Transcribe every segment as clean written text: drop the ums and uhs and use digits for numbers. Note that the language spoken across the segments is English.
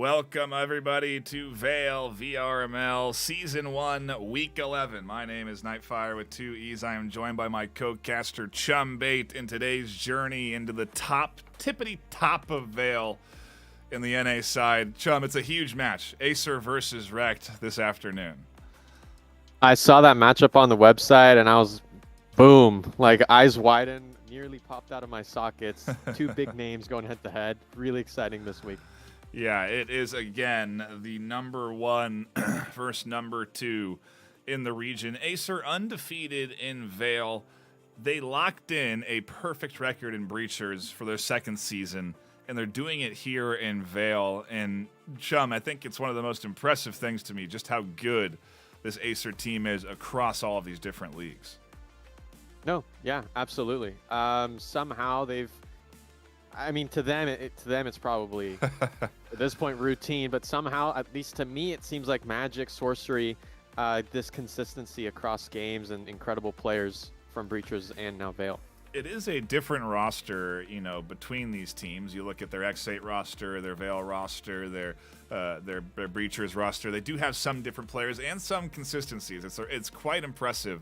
welcome everybody to VAIL VRML Season 1, Week 11. My name is Nightfire with 2 E's. I am joined by my co-caster Chumbait in today's journey into the tippity top of VAIL in the NA side. Chum, it's a huge match. AESIR versus REKT this afternoon. I saw that matchup on the website and I was, boom, like eyes widened, nearly popped out of my sockets. Two big names going head to head. Really exciting this week. Yeah, it is again the number 1 versus number 2 in the region. AESIR undefeated in VAIL. They locked in a perfect record in Breachers for their second season, and they're doing it here in VAIL. And Chum, I think it's one of the most impressive things to me, just how good this AESIR team is across all of these different leagues. No, yeah, absolutely. Somehow they've, I mean, to them it's probably at this point routine, but somehow, at least to me, it seems like Magic, Sorcery, this consistency across games and incredible players from Breachers and now VAIL. It is a different roster, you know, between these teams. You look at their X8 roster, their VAIL roster, their Breachers roster. They do have some different players and some consistencies. It's quite impressive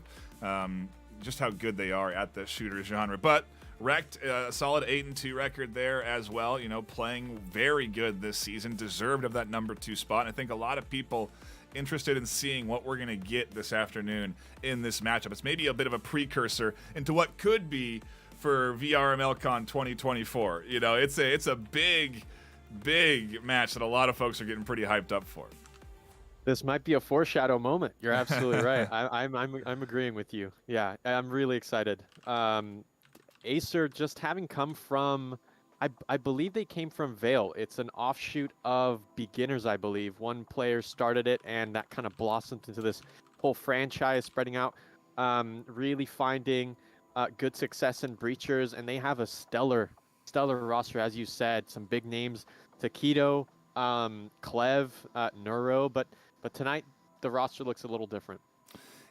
just how good they are at the shooter genre. But REKT, a solid 8-2 record there as well, you know, playing very good this season, deserved of that number 2 spot. And I think a lot of people interested in seeing what we're going to get this afternoon in this matchup. It's maybe a bit of a precursor into what could be for VRMLCon 2024. You know, it's a big match that a lot of folks are getting pretty hyped up for. This might be a foreshadow moment. You're absolutely right. I'm agreeing with you. Yeah, I'm really excited. AESIR just having come from, I believe they came from VAIL. It's an offshoot of Beginners, I believe. One player started it, and that kind of blossomed into this whole franchise, spreading out, really finding good success in Breachers, and they have a stellar roster, as you said. Some big names, Taquito, Clev, Neuro, but tonight the roster looks a little different.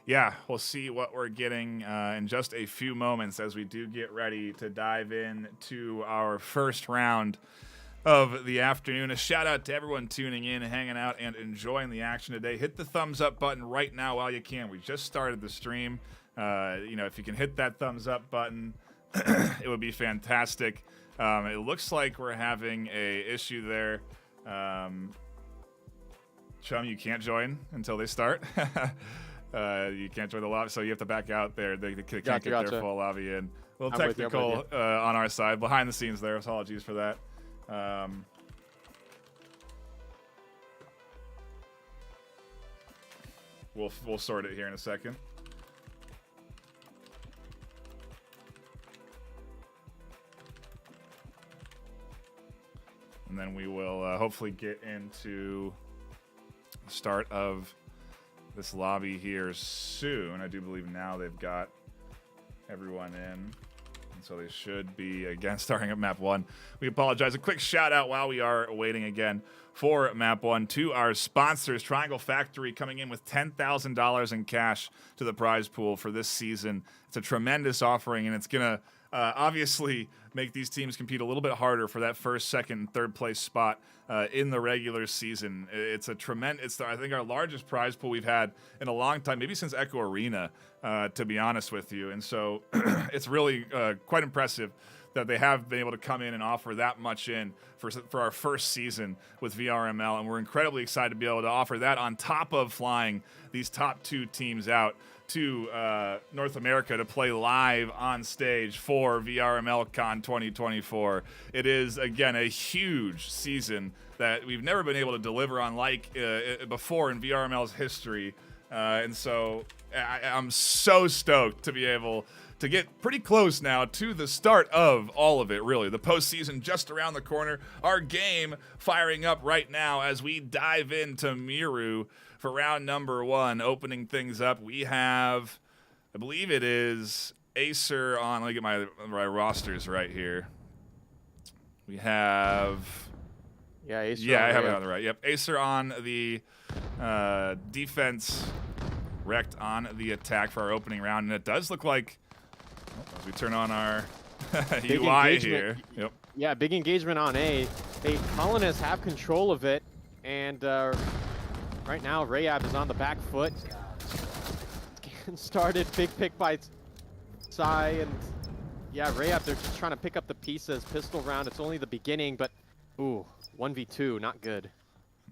Yeah, we'll see what we're getting in just a few moments as we do get ready to dive in to our first round of the afternoon. A shout out to everyone tuning in, hanging out, and enjoying the action today. Hit the thumbs up button right now while you can. We just started the stream. You know, if you can hit that thumbs up button, it would be fantastic. It looks like we're having a issue there. Chum, you can't join until they start. You can't join the lobby, so you have to back out there. They can't get their full lobby in. A little technical on our side. Behind the scenes there. Apologies for that. We'll sort it here in a second. And then we will hopefully get into the start of this lobby here soon. I do believe now they've got everyone in, and so they should be again starting at map 1. We apologize. A quick shout out while we are waiting again for map 1 to our sponsors. Triangle Factory coming in with $10,000 in cash to the prize pool for this season. It's a tremendous offering, and it's gonna obviously make these teams compete a little bit harder for that first, second, and third place spot in the regular season. It's a tremendous, I think, our largest prize pool we've had in a long time, maybe since Echo Arena, to be honest with you. And so it's really quite impressive that they have been able to come in and offer that much in for our first season with VRML. And we're incredibly excited to be able to offer that on top of flying these top 2 teams out to North America to play live on stage for VRMLCon 2024. It is, again, a huge season that we've never been able to deliver on like before in VRML's history. And so I'm so stoked to be able to get pretty close now to the start of all of it, really. The postseason just around the corner. Our game firing up right now as we dive into Miru for round number 1. Opening things up, we have, I believe it is AESIR on, let me get my rosters right here. We have, AESIR. Yeah, I have it on the right. Yep, AESIR on the defense, REKT on the attack for our opening round. And it does look like, as we turn on our UI here. Yep. Yeah, big engagement on A. Colonists have control of it. And right now, Rayab is on the back foot. Scan started, big pick by Sai, and yeah, Rayab, they're just trying to pick up the pieces. Pistol round, it's only the beginning, but ooh, 1v2, not good.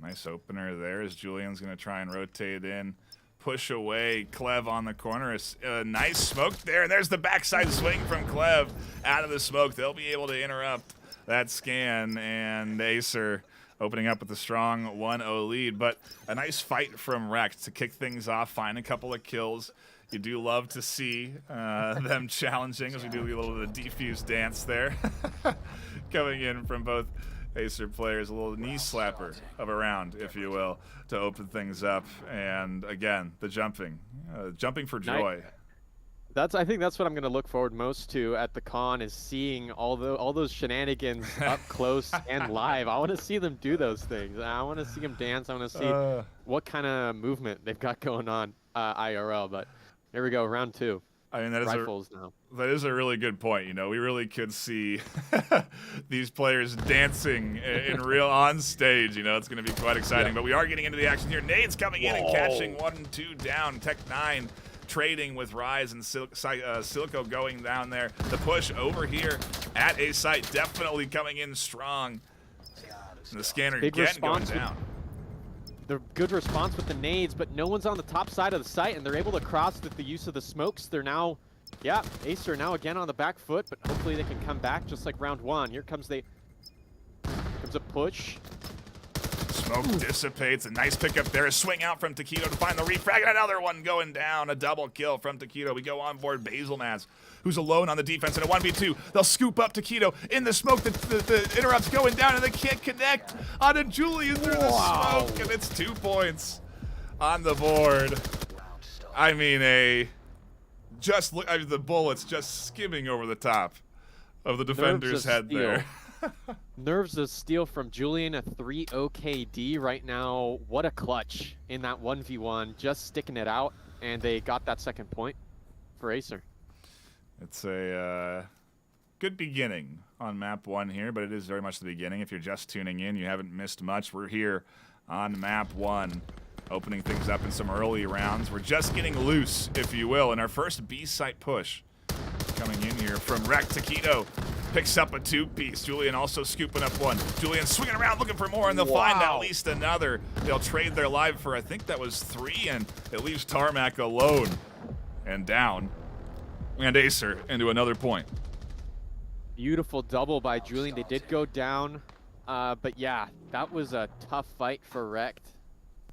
Nice opener there as Julian's going to try and rotate in. Push away, Clev on the corner. A nice smoke there, and there's the backside swing from Clev out of the smoke. They'll be able to interrupt that scan, and AESIR opening up with a strong 1-0 lead. But a nice fight from REKT to kick things off, find a couple of kills. You do love to see them challenging, as we do a little bit of defuse dance there. Coming in from both AESIR players, a little knee slapper of a round, if you will, to open things up. And again, the jumping for joy. I think that's what I'm going to look forward most to at the con, is seeing all those shenanigans up close and live. I want to see them do those things. I want to see them dance. I want to see what kind of movement they've got going on IRL. But here we go, round 2. I mean, that is a really good point. You know, we really could see these players dancing in real on stage. You know, it's going to be quite exciting. But we are getting into the action here. Nades coming in and catching 1-2 down. Tech9 trading with Rise and Silico going down there. The push over here at A site definitely coming in strong. And the scanner again going down. The good response with the nades, but no one's on the top side of the site, and they're able to cross with the use of the smokes. They're now, yeah, AESIR now again on the back foot, but hopefully they can come back just like round 1. Here comes a push. Smoke dissipates. A nice pickup there. A swing out from Taquito to find the refrag. And another one going down. A double kill from Taquito. We go on board Basilmaz, who's alone on the defense in a 1v2. They'll scoop up Taquito in the smoke. The interrupt's going down, and they can't connect onto Julian through the smoke. And it's 2 points on the board. I mean, the bullets just skimming over the top of the defender's head there. Nerves of steel from Julian, a 3-0 KD right now. What a clutch in that 1v1, just sticking it out, and they got that second point for AESIR. It's a good beginning on map 1 here, but it is very much the beginning. If you're just tuning in, you haven't missed much. We're here on map 1, opening things up in some early rounds. We're just getting loose, if you will, in our first B-site push. Coming in here from REKT. Taquito picks up a 2-piece. Julian also scooping up 1. Julian swinging around looking for more, and they'll find at least another. They'll trade their live for, I think that was 3, and it leaves Tarmac alone and down. And AESIR into another point. Beautiful double by Julian. They did go down, but yeah, that was a tough fight for REKT.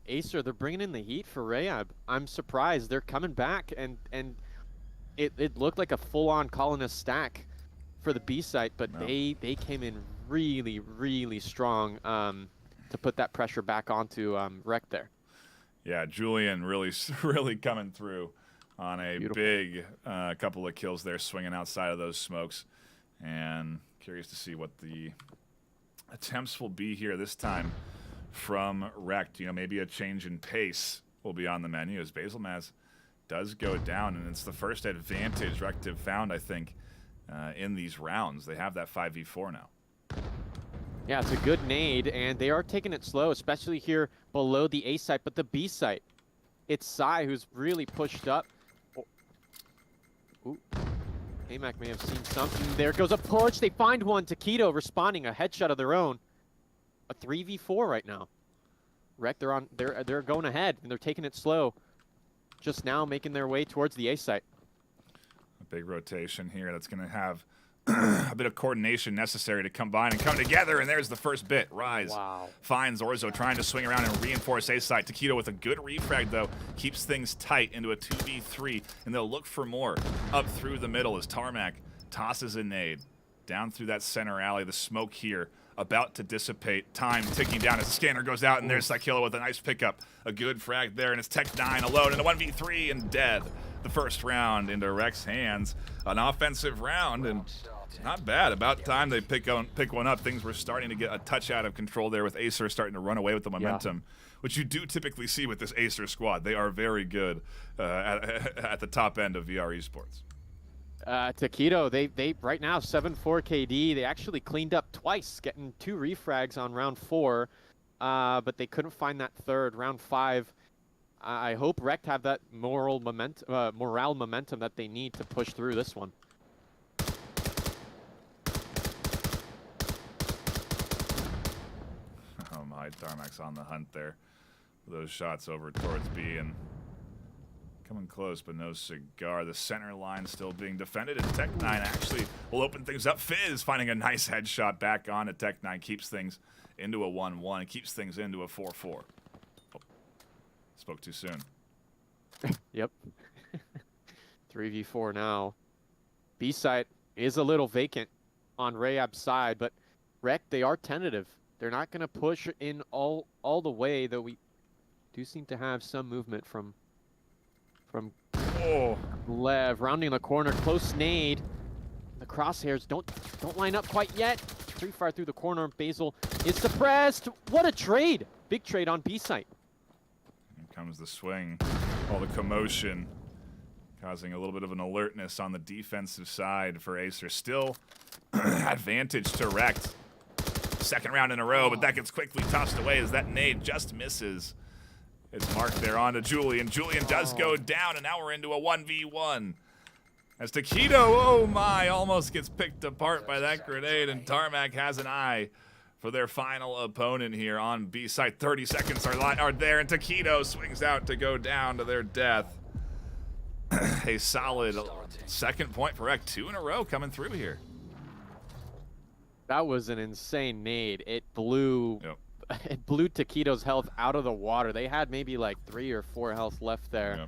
AESIR, they're bringing in the heat for Rayab. I'm surprised. They're coming back, and it looked like a full-on colonist stack for the B site, but they came in really, really strong to put that pressure back onto REKT there. Yeah, Julian really coming through on a big couple of kills there, swinging outside of those smokes. And curious to see what the attempts will be here this time from REKT. You know, maybe a change in pace will be on the menu as Basilmaz does go down, and it's the first advantage REKT have found, I think, in these rounds. They have that 5v4 now. Yeah, it's a good nade, and they are taking it slow, especially here below the A site, but the B site, it's Sai who's really pushed up. Ooh. AMAC may have seen something. There goes a push. They find one. Taquito responding, a headshot of their own. A 3v4 right now. REKT, they're going ahead, and they're taking it slow. Just now making their way towards the A site. A big rotation here that's going to have a bit of coordination necessary to combine and come together, and there's the first bit. Rise finds Orzo trying to swing around and reinforce A site. Taquito with a good refrag, though, keeps things tight into a 2v3, and they'll look for more up through the middle as Tarmac tosses a nade down through that center alley. The smoke here about to dissipate. Time ticking down as the scanner goes out, and there's Sakila with a nice pickup. A good frag there, and it's Tech9 alone in a 1v3 and dead. The first round into REKT's hands. An offensive round, and not bad. About time they pick one up. Things were starting to get a touch out of control there with AESIR starting to run away with the momentum, which you do typically see with this AESIR squad. They are very good at the top end of VR esports. Taquito, they right now 7-4 KD. They actually cleaned up twice, getting 2 refrags on round 4. but they couldn't find that third. Round 5, I hope REKT have that morale momentum that they need to push through this one. Oh my, Tarmac's on the hunt there. Those shots over towards B and coming close, but no cigar. The center line still being defended, and Tech9 actually will open things up. Fizz finding a nice headshot back on at Tech9, keeps things into a 1-1, keeps things into a 4-4. Oh, spoke too soon. Yep. 3v4 now. B site is a little vacant on Rayab's side, but REKT, they are tentative. They're not going to push in all the way, though we do seem to have some movement from Lev rounding the corner. Close nade. The crosshairs don't line up quite yet. Free fire through the corner. Basil is suppressed. What a trade! Big trade on B site. Here comes the swing. All the commotion causing a little bit of an alertness on the defensive side for AESIR. Still advantage to REKT. Second round in a row, but that gets quickly tossed away as that nade just misses. It's marked there onto Julian. Julian does go down, and now we're into a 1v1. As Taquito, oh my, almost gets picked apart by that grenade, and Tarmac has an eye for their final opponent here on B site. 30 seconds are there, and Taquito swings out to go down to their death. A solid second point for REKT. 2 in a row coming through here. That was an insane nade. It blew it blew Taquito's health out of the water. They had maybe like 3 or 4 health left there.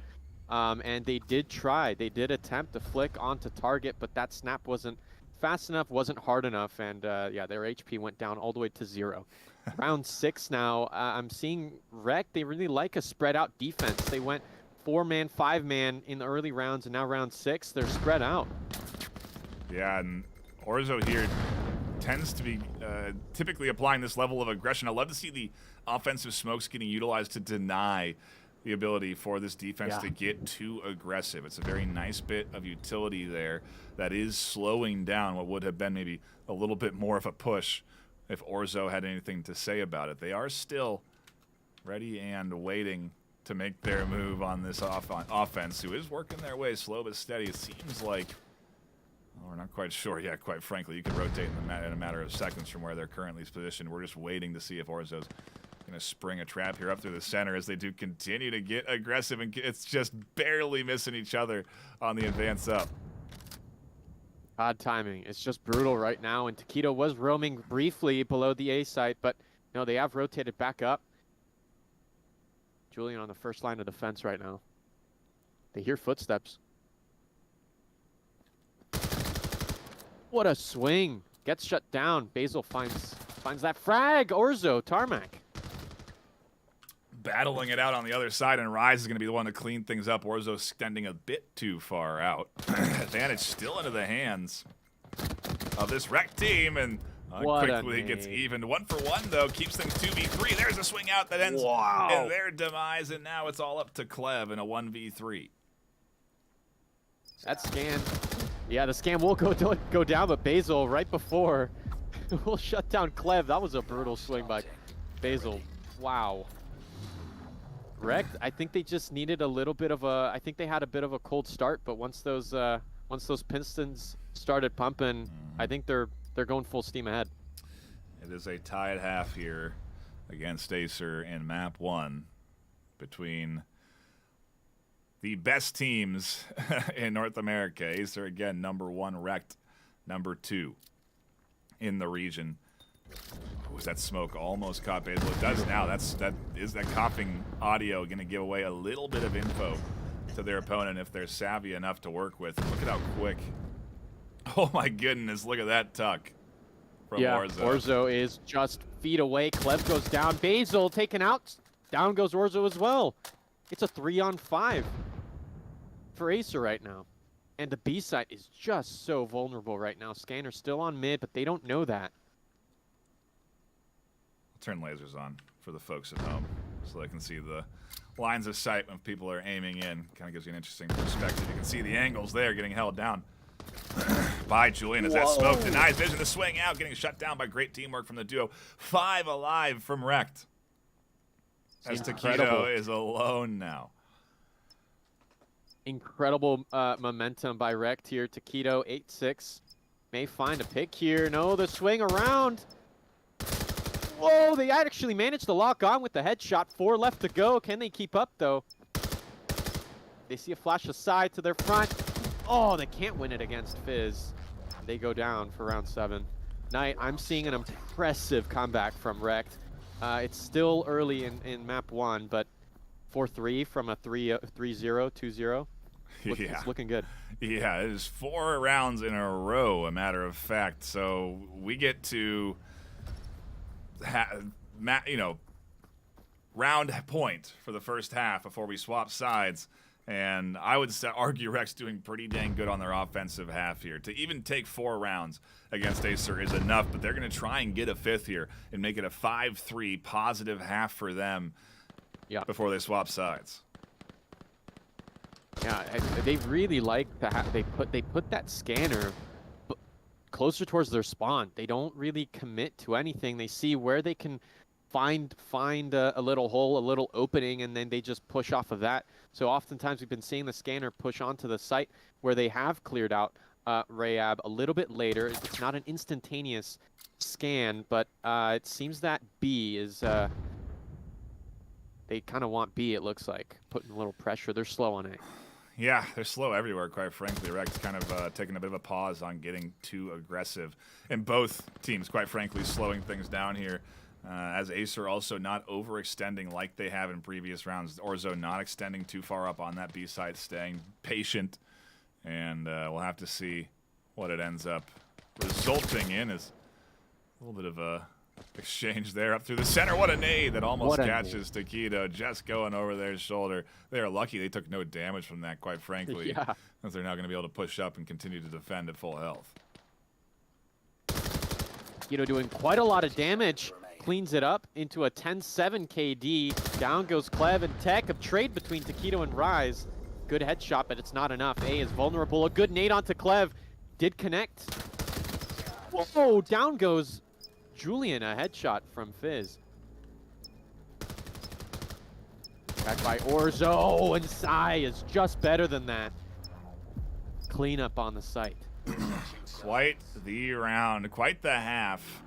Yep. And they did try. They did attempt to flick onto target, but that snap wasn't fast enough, wasn't hard enough, and yeah, their HP went down all the way to 0. Round 6 now, I'm seeing REKT, they really like a spread out defense. They went 4-man, 5-man in the early rounds, and now round 6, they're spread out. Yeah, and Orzo here tends to be typically applying this level of aggression. I love to see the offensive smokes getting utilized to deny the ability for this defense to get too aggressive. It's a very nice bit of utility there that is slowing down what would have been maybe a little bit more of a push if Orzo had anything to say about it. They are still ready and waiting to make their move on this offense, who is working their way slow but steady. It seems like, we're not quite sure yet, quite frankly. You could rotate in a matter of seconds from where they're currently positioned. We're just waiting to see if Orzo's going to spring a trap here up through the center as they do continue to get aggressive, and it's just barely missing each other on the advance up. Odd timing. It's just brutal right now, and Taquito was roaming briefly below the A site, but no, they have rotated back up. Julian on the first line of defense right now. They hear footsteps. What a swing. Gets shut down. Basil finds that frag. Orzo, Tarmac. Battling it out on the other side, and Rise is going to be the one to clean things up. Orzo extending a bit too far out. Advantage still into the hands of this REKT team, and quickly gets even. 1 for 1, though. Keeps things 2v3. There's a swing out that ends in their demise, and now it's all up to Clev in a 1v3. That scan. Yeah, the scan will go down, but Basil right before will shut down Clev. That was a brutal swing by Basil. Wow. REKT, I think they just needed a little bit of a. I think they had a bit of a cold start, but once those pistons started pumping, I think they're going full steam ahead. It is a tie at half here against AESIR in map 1 between the best teams in North America. AESIR again, number 1, REKT, number 2 in the region. Was that smoke almost caught Basil? It does now. That coughing audio going to give away a little bit of info to their opponent if they're savvy enough to work with. Look at how quick. Oh my goodness, look at that tuck from Orzo. Orzo is just feet away. Clev goes down. Basil taken out. Down goes Orzo as well. It's a 3-on-5 for AESIR right now. And the B site is just so vulnerable right now. Scanner's still on mid, but they don't know that. Turn lasers on for the folks at home so they can see the lines of sight when people are aiming in. Kind of gives you an interesting perspective. You can see the angles there getting held down by Julian as that smoke denies vision. The swing out, getting shut down by great teamwork from the duo. 5 alive from REKT. as Incredible. Taquito is alone now. Incredible momentum by REKT here. Taquito 8-6. May find a pick here. No, the swing around. Whoa, they actually managed to lock on with the headshot. 4 left to go. Can they keep up, though? They see a flash aside to their front. Oh, they can't win it against Fizz. They go down for round 7. Knight, I'm seeing an impressive comeback from REKT. It's still early in map 1, but 4-3 from a 3-0, 2-0. It's looking good. Yeah, it is 4 rounds in a row, a matter of fact. So we get to, round point for the first half before we swap sides. And I would argue REKT's doing pretty dang good on their offensive half here. To even take 4 rounds against AESIR is enough, but they're going to try and get a 5th here and make it a 5-3 positive half for them before they swap sides. Yeah, they really like they put that scanner closer towards their spawn. They don't really commit to anything. They see where they can find a little hole, a little opening, and then they just push off of that. So oftentimes we've been seeing the scanner push onto the site where they have cleared out Rayab a little bit later. It's not an instantaneous scan, but it seems that B is they kind of want B, it looks like, putting a little pressure. They're slow on A. Yeah, they're slow everywhere, quite frankly. REKT's kind of taking a bit of a pause on getting too aggressive. And both teams, quite frankly, slowing things down here. As AESIR also not overextending like they have in previous rounds. Orzo not extending too far up on that B side, staying patient. And we'll have to see what it ends up resulting in. Is a little bit of a exchange there up through the center. What a nade that almost catches Taquito, just going over their shoulder. They are lucky they took no damage from that, quite frankly. Yeah. As they're now going to be able to push up and continue to defend at full health. Taquito doing quite a lot of damage. Cleans it up into a 10-7 KD. Down goes Clev and Tech. A trade between Taquito and Rise. Good headshot, but it's not enough. A is vulnerable. A good nade onto Clev. Did connect. Whoa, down goes Julian. A headshot from Fizz. Back by Orzo, and Sai is just better than that. Cleanup on the site. Quite the round, quite the half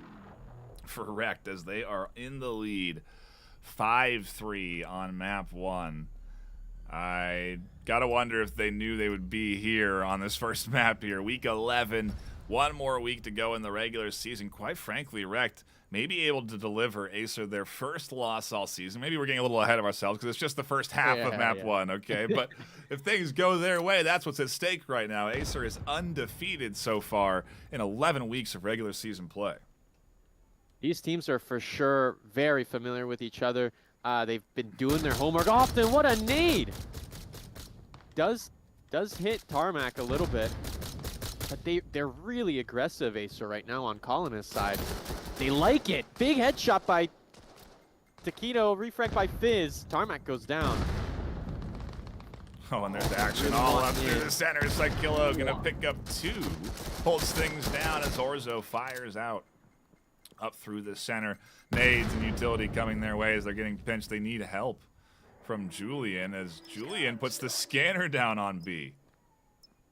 for REKT as they are in the lead 5-3 on map 1. I gotta wonder if they knew they would be here on this first map here. Week 11, 1 more week to go in the regular season. Quite frankly, REKT may be able to deliver AESIR their first loss all season. Maybe we're getting a little ahead of ourselves because it's just the first half of map 1, okay? But if things go their way, that's what's at stake right now. AESIR is undefeated so far in 11 weeks of regular season play. These teams are for sure very familiar with each other. They've been doing their homework often. What a nade! Does hit Tarmac a little bit, but they're really aggressive, AESIR, right now on Colonist side. They like it. Big headshot by Taquito, refrag by Fizz. Tarmac goes down. Oh, and there's action all up through the center. Psychillo gonna pick up 2. Holds things down as Orzo fires out. Up through the center. Nades and utility coming their way as they're getting pinched. They need help from Julian as Julian puts the scanner down on B.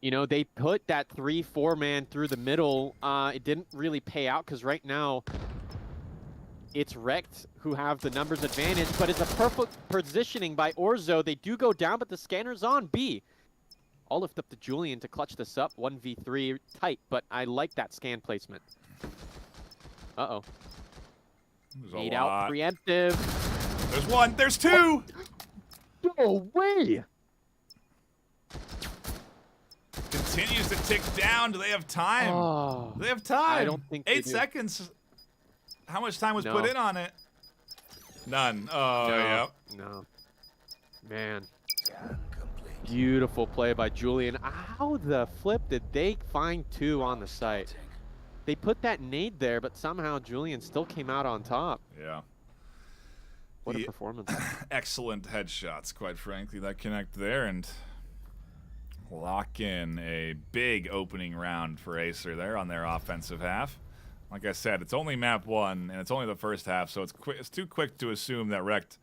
You know, they put that 3-4 man through the middle. It didn't really pay out because right now it's REKT who have the numbers advantage, but it's a perfect positioning by Orzo. They do go down, but the scanner's on B. I'll lift up to Julian to clutch this up. 1v3 tight, but I like that scan placement. Uh-oh. 8 out, preemptive. There's 1, there's 2! No way! Continues to tick down. Do they have time? Oh, Do they have time? I don't think 8 seconds. How much time was put in on it? None. Oh, no, yeah. No. Man. Beautiful play by Julian. How the flip did they find 2 on the site? They put that nade there, but somehow Julian still came out on top. Yeah. What a performance. Excellent headshots, quite frankly, that connect there and lock in a big opening round for AESIR there on their offensive half. Like I said, it's only map 1, and it's only the first half, so it's too quick to assume that REKT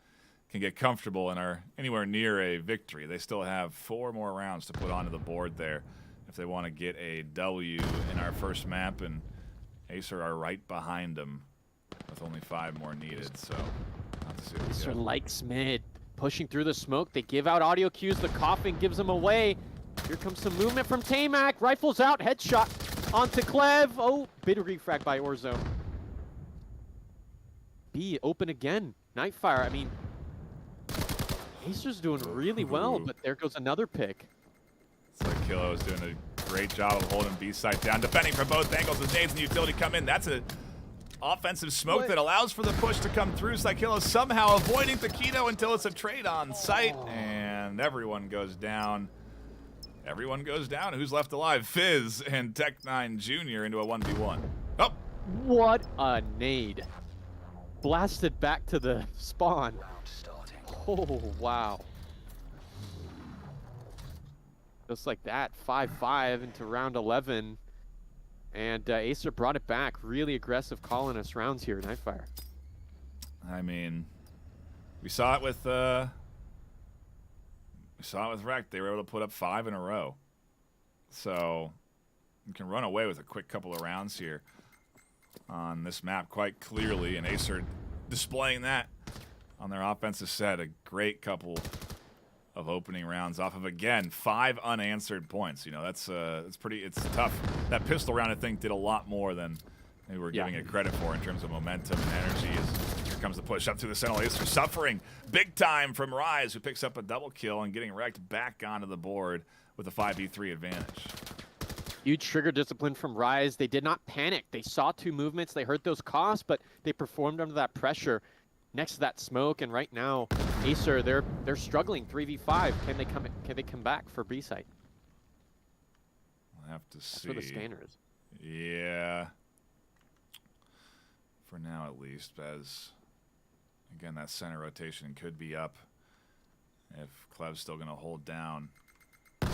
can get comfortable and are anywhere near a victory. They still have 4 more rounds to put onto the board there if they want to get a W in our first map, and AESIR are right behind them with only 5 more needed. So, AESIR likes mid, pushing through the smoke. They give out audio cues. The coughing gives them away. Here comes some movement from Tamac. Rifles out, headshot onto Clev. Oh, bit refrag by Orzo. B open again. Nightfire. I mean, AESIR's doing really well, but there goes another pick. It's like Kilo is doing a great job of holding B site down, defending from both angles as nades and utility come in. That's an offensive smoke that allows for the push to come through. Psychilo somehow avoiding Taquito until it's a trade on site, and everyone goes down. Everyone goes down. Who's left alive? Fizz and Tech9 Jr. into a 1v1. Oh! What a nade. Blasted back to the spawn. Oh, wow. Just like that, 5-5 into round 11. And AESIR brought it back. Really aggressive calling us rounds here, Nightfire. I mean, we saw it with REKT. They were able to put up 5 in a row. So you can run away with a quick couple of rounds here on this map quite clearly. And AESIR displaying that on their offensive set. A great couple of opening rounds off of, again, 5 unanswered points. You know, it's tough. That pistol round, I think, did a lot more than we were giving it credit for in terms of momentum and energy. As here comes the push up through the center. AESIR suffering big time from Rise, who picks up a double kill and getting REKT back onto the board with a 5v3 advantage. Huge trigger discipline from Rise. They did not panic. They saw 2 movements. They heard those costs, but they performed under that pressure next to that smoke. And right now, AESIR, they're struggling 3v5. Can they come back for B site? We'll have to see. That's where the scanner is. Yeah. For now, at least, as again, that center rotation could be up if Clev's still going to hold down the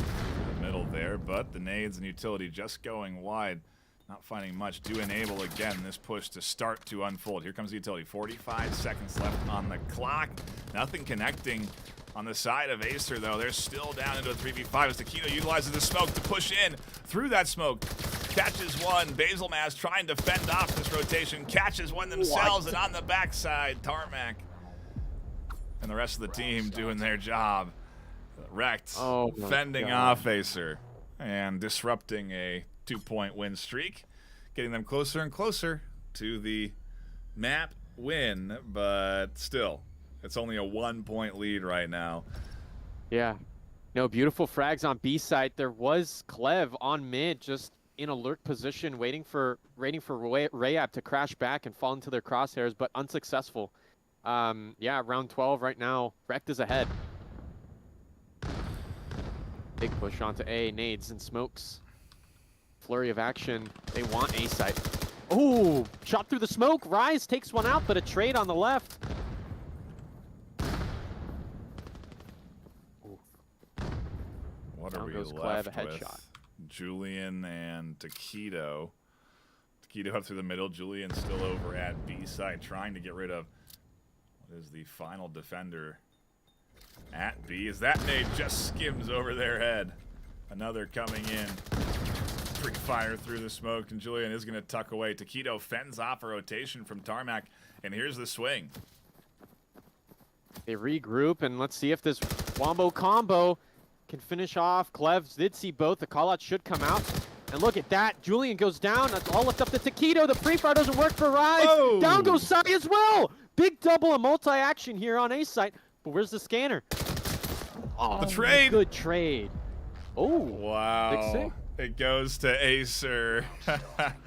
middle there. But the nades and utility just going wide, not finding much. Do enable again this push to start to unfold. Here comes the utility. 45 seconds left on the clock. Nothing connecting on the side of AESIR, though. They're still down into a 3v5 as Taquito utilizes the smoke to push in through that smoke. Catches one. Basil Maz trying to fend off this rotation. Catches one themselves, and on the backside, Tarmac and the rest of the team doing their job. REKT fending off AESIR and disrupting a 2-point win streak, getting them closer and closer to the map win, but still, it's only a 1-point lead right now. Yeah. No, beautiful frags on B site. There was Clev on mid, just in a lurk position, waiting for Rayab to crash back and fall into their crosshairs, but unsuccessful. Yeah, round 12 right now. REKT is ahead. Big push onto A, nades and smokes. Flurry of action. They want A site. Oh, shot through the smoke. Rise takes one out, but a trade on the left. What are we left with? Julian and Taquito. Taquito up through the middle. Julian still over at B side, trying to get rid of what is the final defender at B. As that nade just skims over their head. Another coming in. Free fire through the smoke, and Julian is going to tuck away. Taquito fends off a rotation from Tarmac, and here's the swing. They regroup, and let's see if this Wombo combo can finish off. Clev did see both. The callout should come out. And look at that. Julian goes down. That's all left up to Taquito. The pre-fire doesn't work for Rise. Oh. Down goes Sai as well. Big double and multi-action here on A site. But where's the scanner? Oh, the trade. Good trade. Oh. Wow. Big save. It goes to AESIR.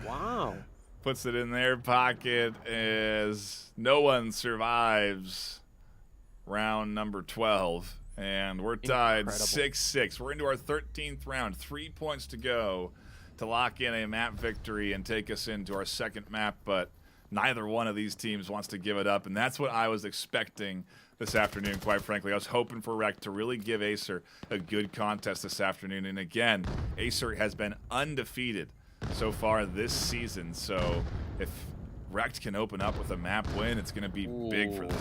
Wow. Puts it in their pocket as no one survives round number 12. And we're tied 6-6. We're into our 13th round. 3 points to go to lock in a map victory and take us into our second map. But neither one of these teams wants to give it up. And that's what I was expecting this afternoon, quite frankly. I was hoping for REKT to really give AESIR a good contest this afternoon. And again, AESIR has been undefeated so far this season. So if REKT can open up with a map win, it's going to be big for them.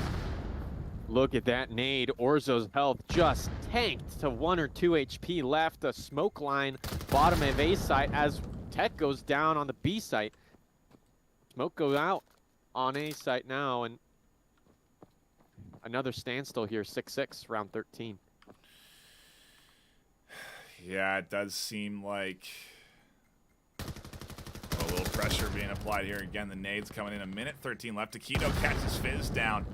Look at that nade. Orzo's health just tanked to 1 or 2 HP left. A smoke line bottom of A site as Tech goes down on the B site. Smoke goes out on A site now, and another standstill here. 6-6, round 13. Yeah, it does seem like a little pressure being applied here. Again, the nades coming in. A minute 13 left. Taquito catches Fizz down.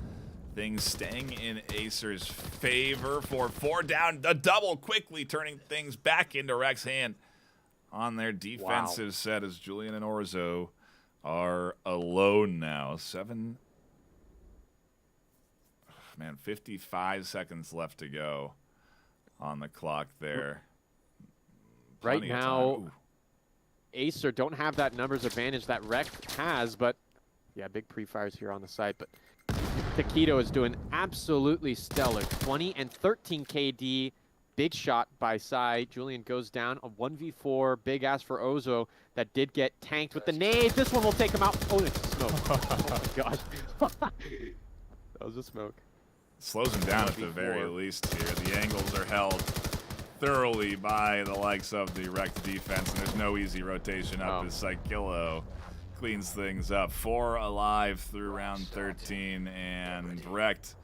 Things staying in AESIR's favor for 4 down. The double quickly turning things back into REKT's hand on their defensive set as Julian and Orzo are alone now. 55 seconds left to go on the clock there. Right Plenty of now, time. AESIR don't have that numbers advantage that REKT has, but yeah, big pre-fires here on the site. But Taquito is doing absolutely stellar. 20 and 13 KD. Big shot by side. Julian goes down. A 1v4. Big ass for Ozo that did get tanked with the nade. This one will take him out. Oh, it's a smoke. Oh my gosh. That was a smoke. Slows him down at the very least here. The angles are held thoroughly by the likes of the REKT defense, and there's no easy rotation up as Psychillo cleans things up. 4 alive through round 13, and REKT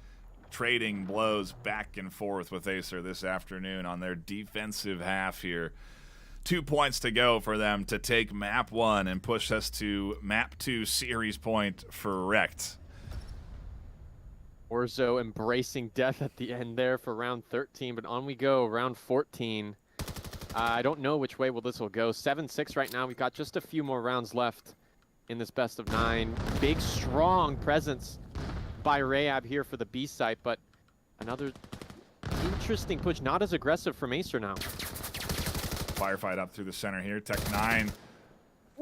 trading blows back and forth with AESIR this afternoon on their defensive half here. 2 points to go for them to take map 1 and push us to map 2 series point for REKT. Orzo embracing death at the end there for round 13, but on we go, round 14. I don't know which way this will go. 7-6 right now. We've got just a few more rounds left in this best of 9. Big, strong presence by Rayab here for the B site, but another interesting push. Not as aggressive from AESIR now. Firefight up through the center here. Tech9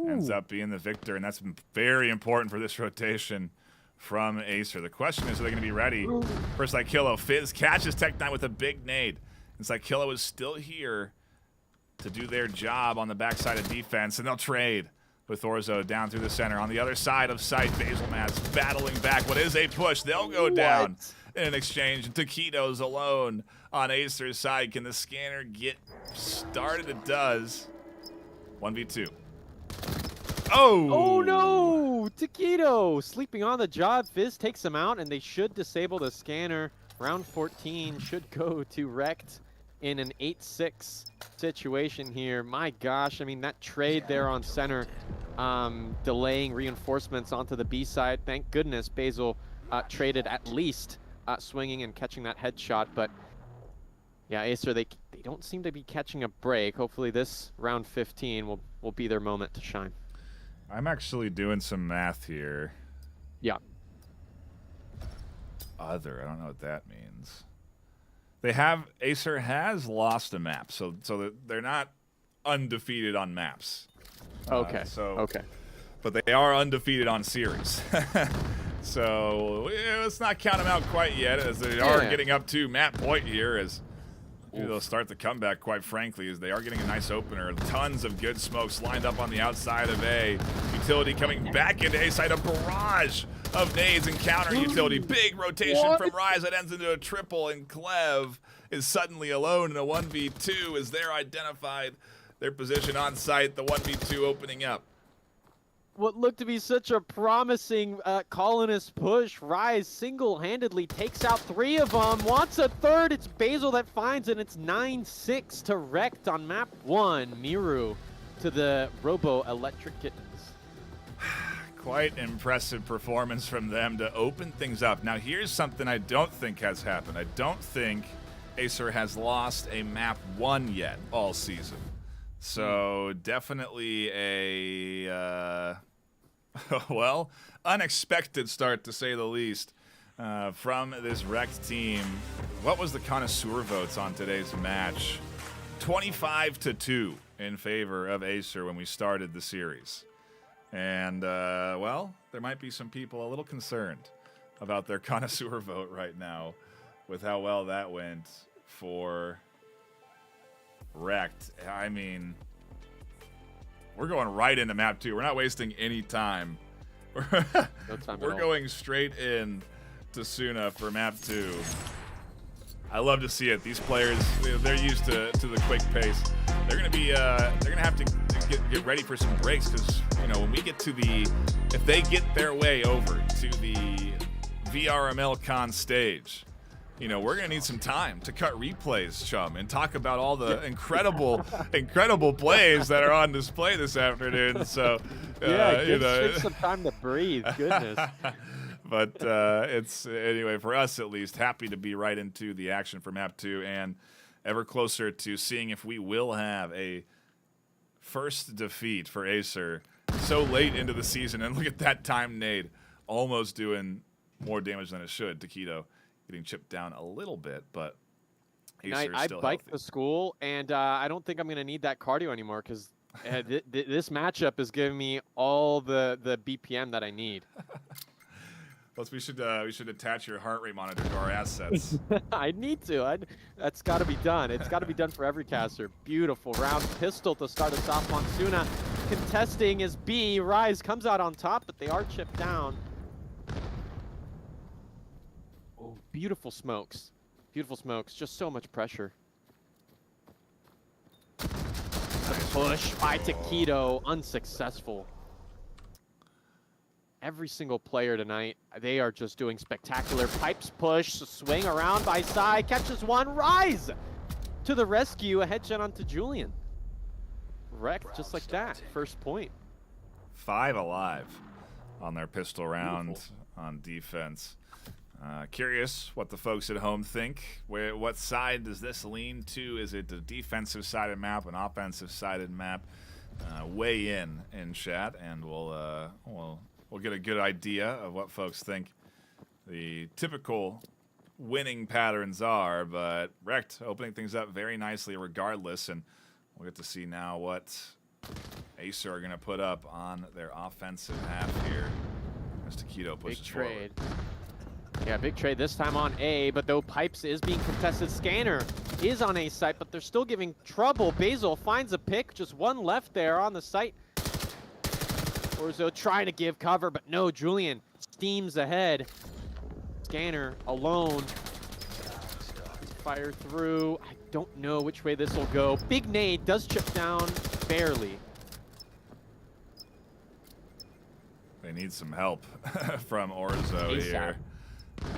ends up being the victor, and that's very important for this rotation from AESIR. The question is, are they going to be ready for Psychillo? Fizz catches Tech9 with a big nade, and Psychillo is still here to do their job on the backside of defense, and they'll trade with Orzo down through the center. On the other side of site, Basilmat's battling back. What is a push? They'll go down in an exchange. Taquito's alone on AESIR's side. Can the scanner get started? It does. 1v2. Oh! Oh no! Taquito sleeping on the job. Fizz takes him out, and they should disable the scanner. Round 14 should go to REKT in an 8-6 situation here. My gosh, I mean, that trade there on center, delaying reinforcements onto the B side. Thank goodness Basil traded at least swinging and catching that headshot. But yeah, AESIR, they don't seem to be catching a break. Hopefully this round 15 will be their moment to shine. I'm actually doing some math here. Yeah. I don't know what that means. AESIR has lost a map, so they're not undefeated on maps. Okay. Okay. But they are undefeated on series. So let's not count them out quite yet, as they are getting up to map point here, as they'll start the comeback, quite frankly, as they are getting a nice opener. Tons of good smokes lined up on the outside of A. Utility coming back into A side, a barrage of nades and counter utility. Big rotation from Rise that ends into a triple, and Clev is suddenly alone in a 1v2 as they're identified their position on site. The 1v2 opening up. What looked to be such a promising colonist push. Rise single-handedly takes out 3 of them, wants a third. It's Basil that finds it. It's 9-6 to REKT on map 1. Miru to the Robo-Electric Kittens. Quite impressive performance from them to open things up. Now, here's something I don't think has happened. I don't think AESIR has lost a map 1 yet all season. So definitely a, well, unexpected start, to say the least, from this REKT team. What was the connoisseur votes on today's match? 25-2 in favor of AESIR when we started the series. And, well, there might be some people a little concerned about their connoisseur vote right now with how well that went for REKT. I mean, we're going right into map 2. We're not wasting any time. No time We're going straight in to Sunna for map 2. I love to see it. These players, they're used to the quick pace. They're gonna be they're gonna have to get ready for some breaks, because when we get to if they get their way over to the VRML con stage, we're gonna need some time to cut replays, chum, and talk about all the incredible plays that are on display this afternoon. So give Strick some time to breathe. Goodness. But it's, anyway, for us at least, happy to be right into the action for map 2, and ever closer to seeing if we will have a first defeat for AESIR so late into the season. And look at that time nade, almost doing more damage than it should. Taquito getting chipped down a little bit, but AESIR is still I biked the school, and I don't think I'm going to need that cardio anymore, because this matchup is giving me all the BPM that I need. Plus, we should attach your heart rate monitor to our assets. I need to. That's got to be done. It's got to be done for every caster. Beautiful round pistol to start us off on Sunna. Contesting is B. Rise comes out on top, but they are chipped down. Oh, beautiful smokes. Beautiful smokes. Just so much pressure. The push by Taquito, unsuccessful. Every single player tonight, they are just doing spectacular. Pipes push, swing around by side, catches one, Rise to the rescue, a headshot onto Julian. REKT just like that, first point. 5 alive on their pistol round on defense. Curious what the folks at home think. What side does this lean to? Is it a defensive-sided map, an offensive-sided map? Weigh in chat, and we'll get a good idea of what folks think the typical winning patterns are. But REKT opening things up very nicely regardless, and we'll get to see now what AESIR are going to put up on their offensive half here as Taquito pushes Big trade. forward. Yeah, big trade this time on A, but though Pipes is being contested, Scanner is on A site, but they're still giving trouble. Basil finds a pick, just one left there on the site. Orzo trying to give cover, but no, Julian steams ahead. Scanner alone. Fire through. I don't know which way this will go. Big nade does chip down, barely. They need some help from Orzo ASAP. here,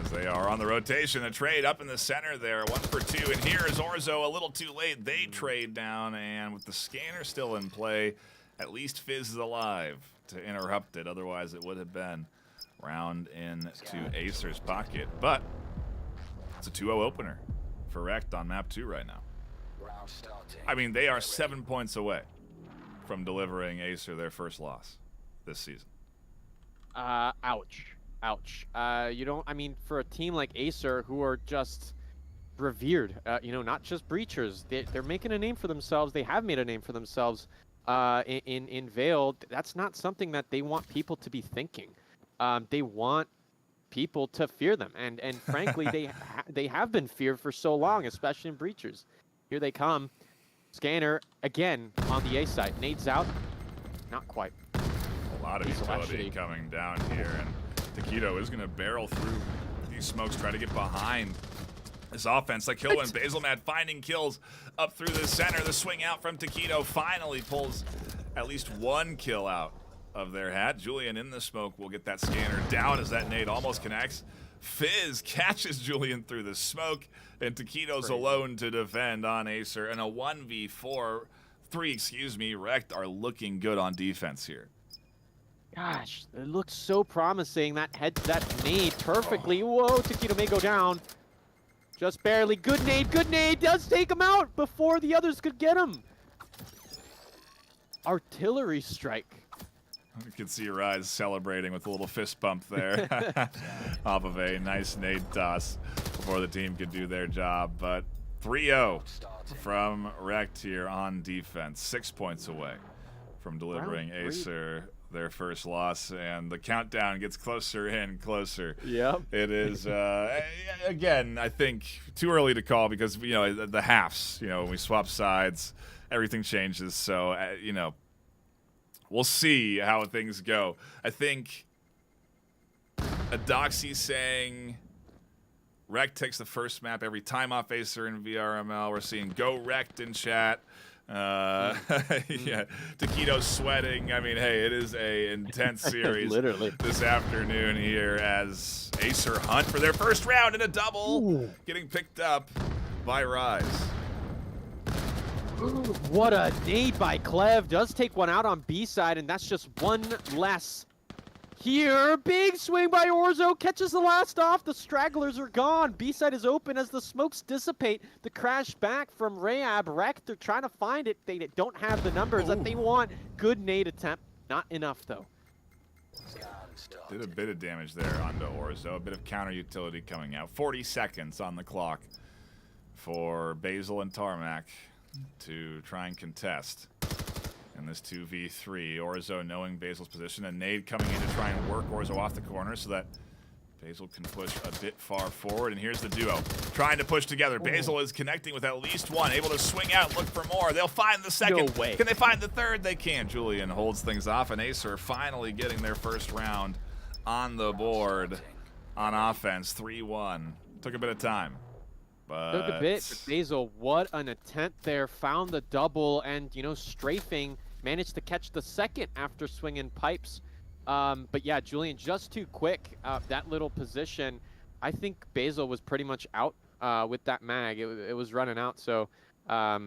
as they are on the rotation. A trade up in the center there, 1 for 2. And here is Orzo a little too late. They trade down, and with the scanner still in play, at least Fizz is alive to interrupt it. Otherwise, it would have been round into AESIR's pocket. But it's a 2-0 opener for REKT on map 2 right now. I mean, they are 7 points away from delivering AESIR their first loss this season. Ouch. Ouch. I mean, for a team like AESIR, who are just revered, not just breachers, they're making a name for themselves. They have made a name for themselves in VAIL. That's not something that they want people to be thinking. They want people to fear them, and frankly, they have been feared for so long, especially in breachers. Here they come. Scanner again on the A side. Nades out. Not quite. A lot of utility coming down here, and Taquito is going to barrel through these smokes, try to get behind this offense. Like Kill and Basilmad finding kills up through the center. The swing out from Taquito finally pulls at least one kill out of their hat. Julian in the smoke will get that scanner down as that nade almost connects. Fizz catches Julian through the smoke, and Taquito's alone to defend on AESIR. And a 1v4, REKT are looking good on defense here. Gosh, it looks so promising. That nade perfectly. Whoa, Taquito may go down. Just barely. Good nade, does take him out before the others could get him. Artillery strike. You can see Rise celebrating with a little fist bump there off of a nice nade toss before the team could do their job. But 3-0 from REKT here on defense, 6 points away from delivering AESIR their first loss, and the countdown gets closer and closer. Yep. It is, again, I think too early to call because, the halves, when we swap sides, everything changes. So, we'll see how things go. I think Adoxy saying REKT takes the first map every time off AESIR in VRML. We're seeing Go REKT in chat. Yeah, Taquito's sweating. I mean, hey, it is a intense series Literally this afternoon here as AESIR hunt for their first round in a double, getting picked up by Rise. What a nade by Clev. Does take one out on B side, and that's just one less. Here, big swing by Orzo, catches the last off. The stragglers are gone. B-side is open as the smokes dissipate. The crash back from Rayab. REKT, they're trying to find it. They don't have the numbers that they want. Good nade attempt. Not enough, though. Did a bit of damage there onto Orzo. A bit of counter utility coming out. 40 seconds on the clock for Basil and Tarmac to try and contest in this 2v3. Orzo knowing Basil's position, and nade coming in to try and work Orzo off the corner so that Basil can push a bit far forward. And here's the duo trying to push together. Basil is connecting with at least one, able to swing out, look for more. They'll find the second. No way. Can they find the third? They can. Julian holds things off, and AESIR finally getting their first round on the board on offense. 3-1. Took a bit of time. But took a bit for Basil. What an attempt there. Found the double and, you know, strafing. Managed to catch the second after swinging pipes. But yeah, Julian just too quick. That little position. I think Basil was pretty much out with that mag. It was running out. So yeah,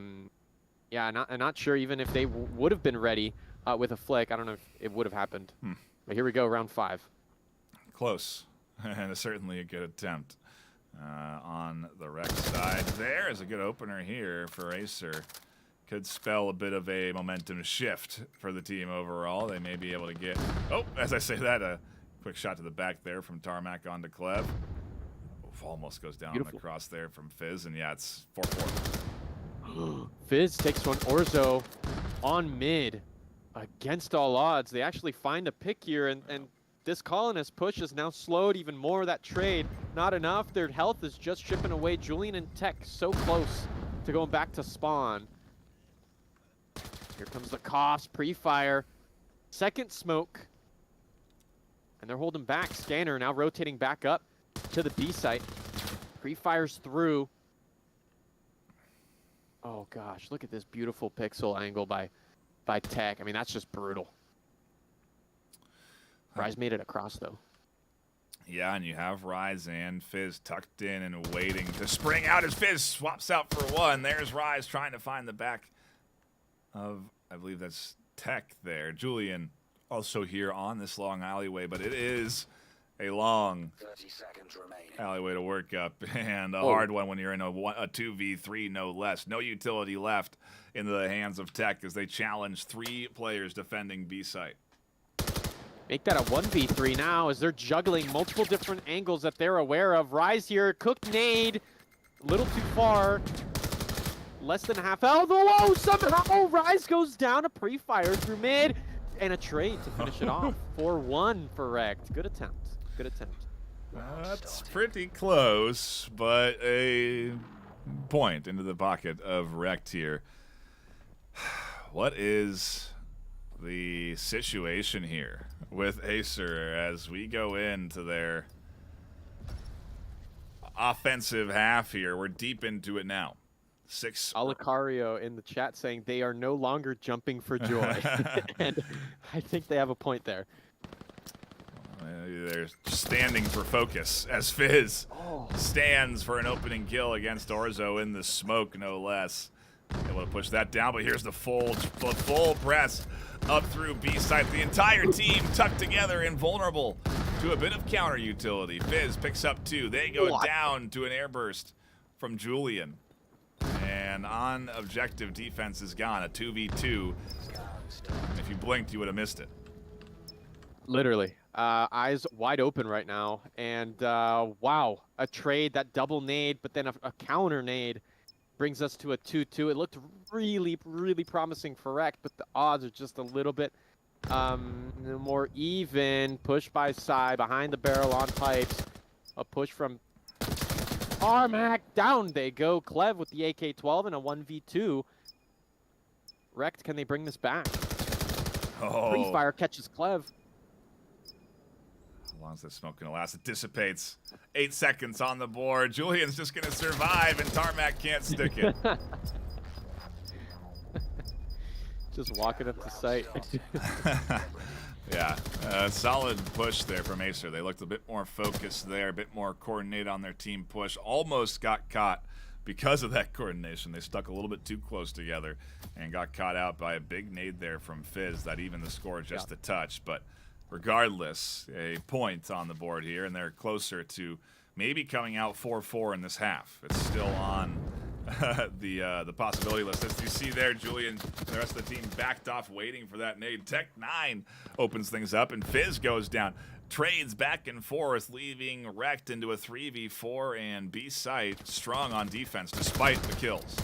I'm not sure even if they would have been ready with a flick. I don't know if it would have happened. But here we go, round 5. Close. And certainly a good attempt on the REKT side. There is a good opener here for AESIR. Could spell a bit of a momentum shift for the team overall. They may be able to get, oh, as I say that, a quick shot to the back there from Tarmac onto Clev. Almost goes down Beautiful. across there from Fizz, and yeah, it's 4-4. Fizz takes one. Orzo on mid against all odds. They actually find a pick here, and this colonist push is now slowed even more. That trade, not enough. Their health is just chipping away. Julian and Tech so close to going back to spawn. Here comes the cost, pre-fire, second smoke, and they're holding back. Scanner now rotating back up to the B site. Pre-fires through. Oh gosh, look at this beautiful pixel angle by Tech. I mean, that's just brutal. Rise made it across though. Yeah, and you have Rise and Fizz tucked in and waiting to spring out as Fizz swaps out for one. There's Rise trying to find the back of, I believe that's Tech there. Julian also here on this long alleyway, but it is a long 30 seconds remaining. alleyway to work up, and a hard one when you're in a 2v3, no less. No utility left in the hands of Tech as they challenge 3 players defending B site. Make that a 1v3 now as they're juggling multiple different angles that they're aware of. Rise here, cooked nade, a little too far. Less than half health. Oh, somehow Rise goes down. A pre-fire through mid and a trade to finish it off. 4-1 for REKT. Good attempt. Good attempt. That's pretty close, but a point into the pocket of REKT here. What is the situation here with AESIR as we go into their offensive half here? We're deep into it now. 6. Alicario in the chat saying they are no longer jumping for joy. And I think they have a point there. They're standing for focus as Fizz stands for an opening kill against Orzo in the smoke, no less. Able to push that down, but here's the full press up through B site. The entire team tucked together and vulnerable to a bit of counter utility. Fizz picks up 2. They go down to an airburst from Julian. And on objective, defense is gone. A 2v2. If you blinked, you would have missed it. Literally. Eyes wide open right now. And wow, a trade, that double nade, but then a counter nade brings us to a 2-2. It looked really, really promising for REKT, but the odds are just a little bit more even. Push by side, behind the barrel on pipes. A push from Tarmac, down they go. Clev with the AK-12 and a 1v2. REKT, can they bring this back? Oh, Pre-fire catches Clev. How long is this smoke going to last? It dissipates. 8 seconds on the board. Julian's just going to survive, and Tarmac can't stick it. Just walking up the site. Yeah, solid push there from AESIR. They looked a bit more focused there, a bit more coordinated on their team push. Almost got caught because of that coordination. They stuck a little bit too close together and got caught out by a big nade there from Fizz that even the score just a touch. But regardless, a point on the board here, and they're closer to maybe coming out 4-4 in this half. It's still on the possibility list. As you see there, Julian and the rest of the team backed off waiting for that nade. Tech9 opens things up, and Fizz goes down. Trades back and forth, leaving REKT into a 3v4, and B-Site strong on defense despite the kills.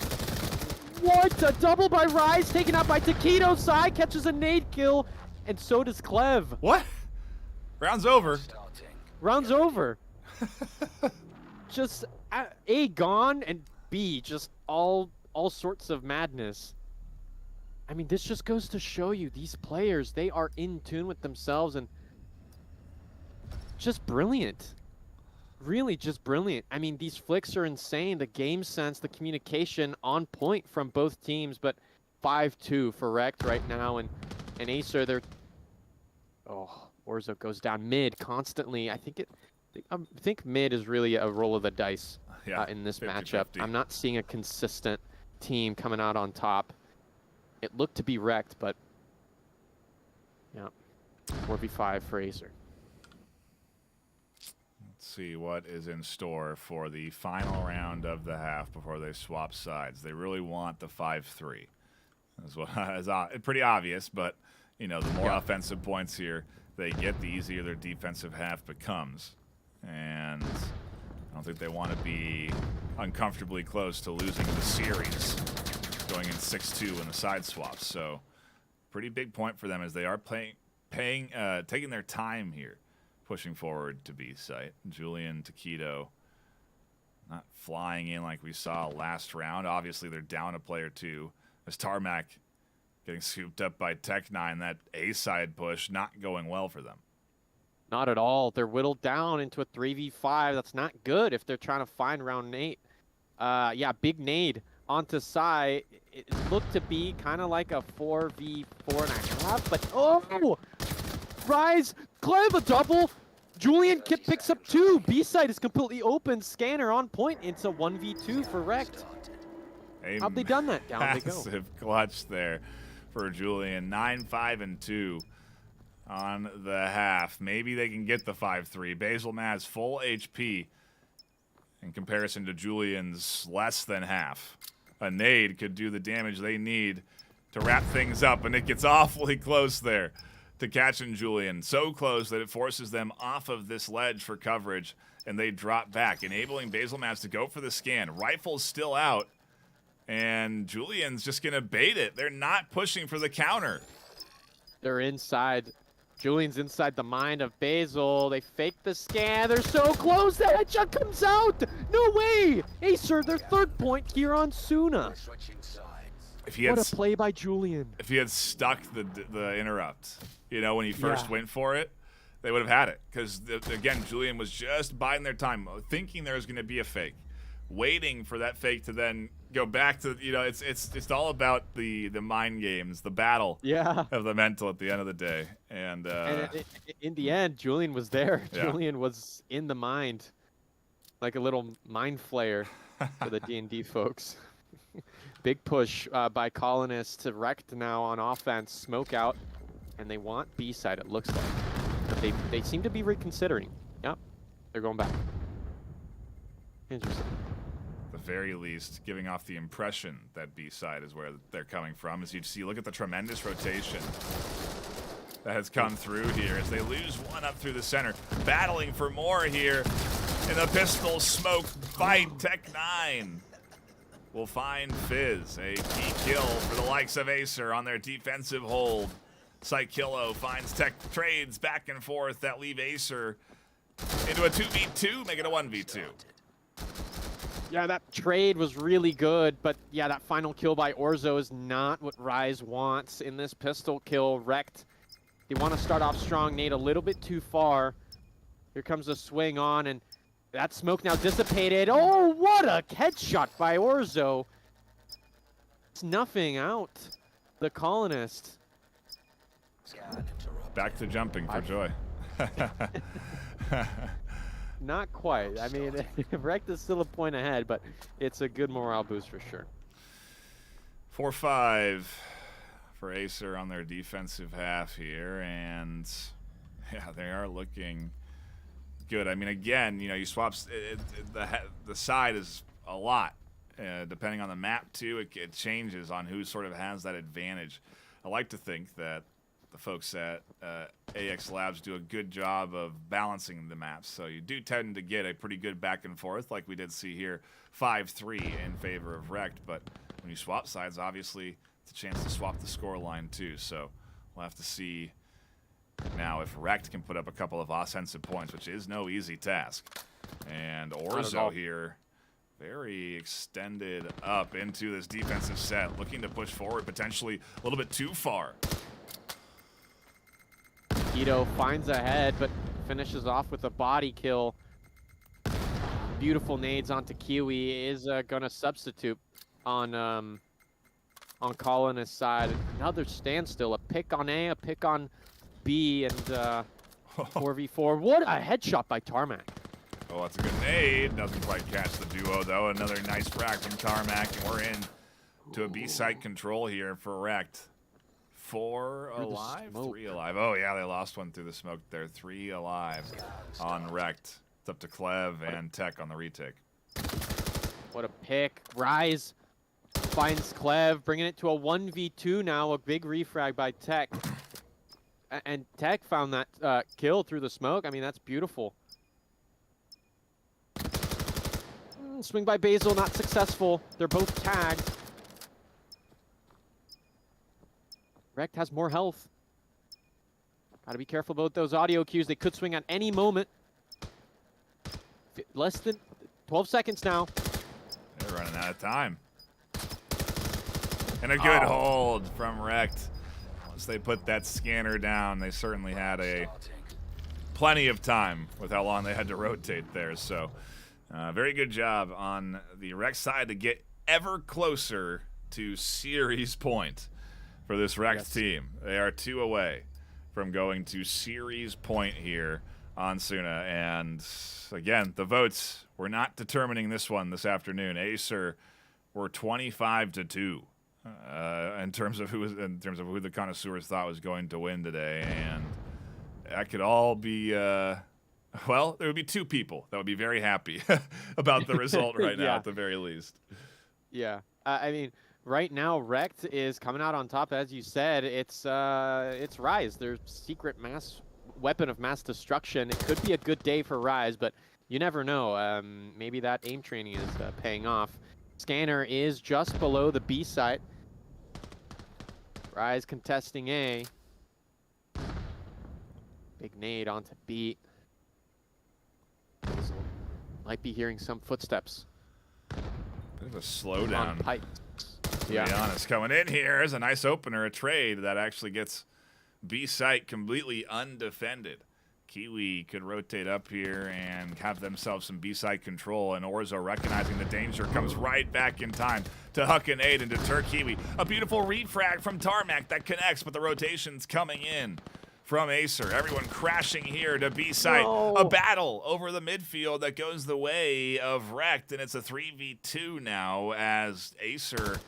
What? A double by Rise, taken out by Taquito. Side catches a nade kill, and so does Clev. What? Round's over. Round's over. Just A gone, and B just all sorts of madness. I mean, this just goes to show you these players, they are in tune with themselves and just brilliant. Really just brilliant. I mean, these flicks are insane. The game sense, the communication on point from both teams, but 5-2 for REKT right now, and AESIR, they're... Oh, Orzo goes down mid constantly. I think mid is really a roll of the dice in this 50, matchup. 50. I'm not seeing a consistent team coming out on top. It looked to be REKT, but yeah, 4v5 for AESIR. Let's see what is in store for the final round of the half before they swap sides. They really want the 5-3. That's pretty obvious, but you know, the more offensive points here they get, the easier their defensive half becomes. And I don't think they want to be uncomfortably close to losing the series, going in 6-2 in the side swaps. So pretty big point for them as they are taking their time here, pushing forward to B-Site. Julian, Taquito not flying in like we saw last round. Obviously, they're down a player too. As Tarmac getting scooped up by Tech9, that A-side push not going well for them. Not at all. They're whittled down into a 3v5. That's not good if they're trying to find round 8. Yeah, big nade onto Sai. It looked to be kind of like a 4v4.5, but oh! Rise, Clem a double. Julian picks up 2. B-side is completely open. Scanner on point. It's a 1v2 for REKT. How'd they done that? Down they go. Massive clutch there for Julian. 9-5-2 on the half. Maybe they can get the 5-3. Basil Maz full HP in comparison to Julian's less than half. A nade could do the damage they need to wrap things up, and it gets awfully close there to catching Julian. So close that it forces them off of this ledge for coverage, and they drop back, enabling Basil Maz to go for the scan. Rifle's still out, and Julian's just going to bait it. They're not pushing for the counter. They're inside. Julian's inside the mind of Basil. They fake the scan. They're so close. The headshot comes out. No way. AESIR, their 3rd point here on Sunna. What a play by Julian. If he had stuck the interrupt, you know, when he first went for it, they would have had it. Because, again, Julian was just biding their time, thinking there was going to be a fake, waiting for that fake to then go back to, you know, it's all about the mind games, the battle of the mental at the end of the day. And in the end, Julian was there. Yeah. Julian was in the mind, like a little mind flayer for the D&D folks. Big push by Colonists to REKT now on offense, smoke out, and they want B-side, it looks like. But they seem to be reconsidering. Yep, they're going back. Interesting. At the very least, giving off the impression that B-side is where they're coming from. As you see, look at the tremendous rotation that has come through here as they lose one up through the center. Battling for more here in the pistol smoke fight. Tech9 will find Fizz. A key kill for the likes of AESIR on their defensive hold. Psychillo finds Tech, trades back and forth that leave AESIR into a 2v2, make it a 1v2. Yeah, that trade was really good, but yeah, that final kill by Orzo is not what Rise wants in this pistol kill. REKT, they want to start off strong. Nade a little bit too far. Here comes a swing on, and that smoke now dissipated. Oh, what a headshot by Orzo. It's nothing out the colonist. Back to jumping for joy. Not quite. I mean, REKT is still a point ahead, but it's a good morale boost for sure. 4-5 for AESIR on their defensive half here, and yeah, they are looking good. I mean, again, you know, you swap the side is a lot. Depending on the map too, it changes on who sort of has that advantage. I like to think that the folks at AX Labs do a good job of balancing the maps, so you do tend to get a pretty good back and forth, like we did see here, 5-3 in favor of REKT. But when you swap sides, obviously it's a chance to swap the score line too. So we'll have to see now if REKT can put up a couple of offensive points, which is no easy task. And Orzo here, very extended up into this defensive set, looking to push forward, potentially a little bit too far. Keto finds a head, but finishes off with a body kill. Beautiful nades onto Kiwi. Is gonna substitute on Colonist's side. Another standstill. A pick on A, a pick on B, and 4v4. What a headshot by Tarmac. Oh, that's a good nade. Doesn't quite catch the duo, though. Another nice frag from Tarmac, and we're in to a B-site control here for REKT. 4 alive? 3 alive. Oh, yeah, they lost one through the smoke there. 3 alive on REKT. It's up to Clev and Tech on the retake. What a pick. Rise finds Clev, bringing it to a 1v2 now. A big refrag by Tech. And Tech found that kill through the smoke. I mean, that's beautiful. Swing by Basil, not successful. They're both tagged. REKT has more health. Gotta be careful about those audio cues. They could swing at any moment. Less than 12 seconds now. They're running out of time. And a good hold from REKT. Once they put that scanner down, they certainly had plenty of time with how long they had to rotate there. So very good job on the REKT side to get ever closer to series point for this REKT team. They are 2 away from going to series point here on Sunna. And again, the votes were not determining this one this afternoon. AESIR were 25-2 in terms of who the connoisseurs thought was going to win today. And that could all be well, there would be 2 people that would be very happy about the result right now, at the very least. Yeah, I mean, right now REKT is coming out on top, as you said. It's Rise, their secret weapon of mass destruction. It could be a good day for Rise, but you never know. Maybe that aim training is paying off. Scanner is just below the B site. Rise contesting A. Big nade onto B. Might be hearing some footsteps. Bit of a slowdown. To be honest, coming in here is a nice opener, a trade that actually gets B site completely undefended. Kiwi could rotate up here and have themselves some B site control, and Orzo, recognizing the danger, comes right back in time to huck an aid and deter Kiwi. A beautiful refrag from Tarmac that connects, but the rotation's coming in from AESIR. Everyone crashing here to B site. No. A battle over the midfield that goes the way of REKT, and it's a 3v2 now as AESIR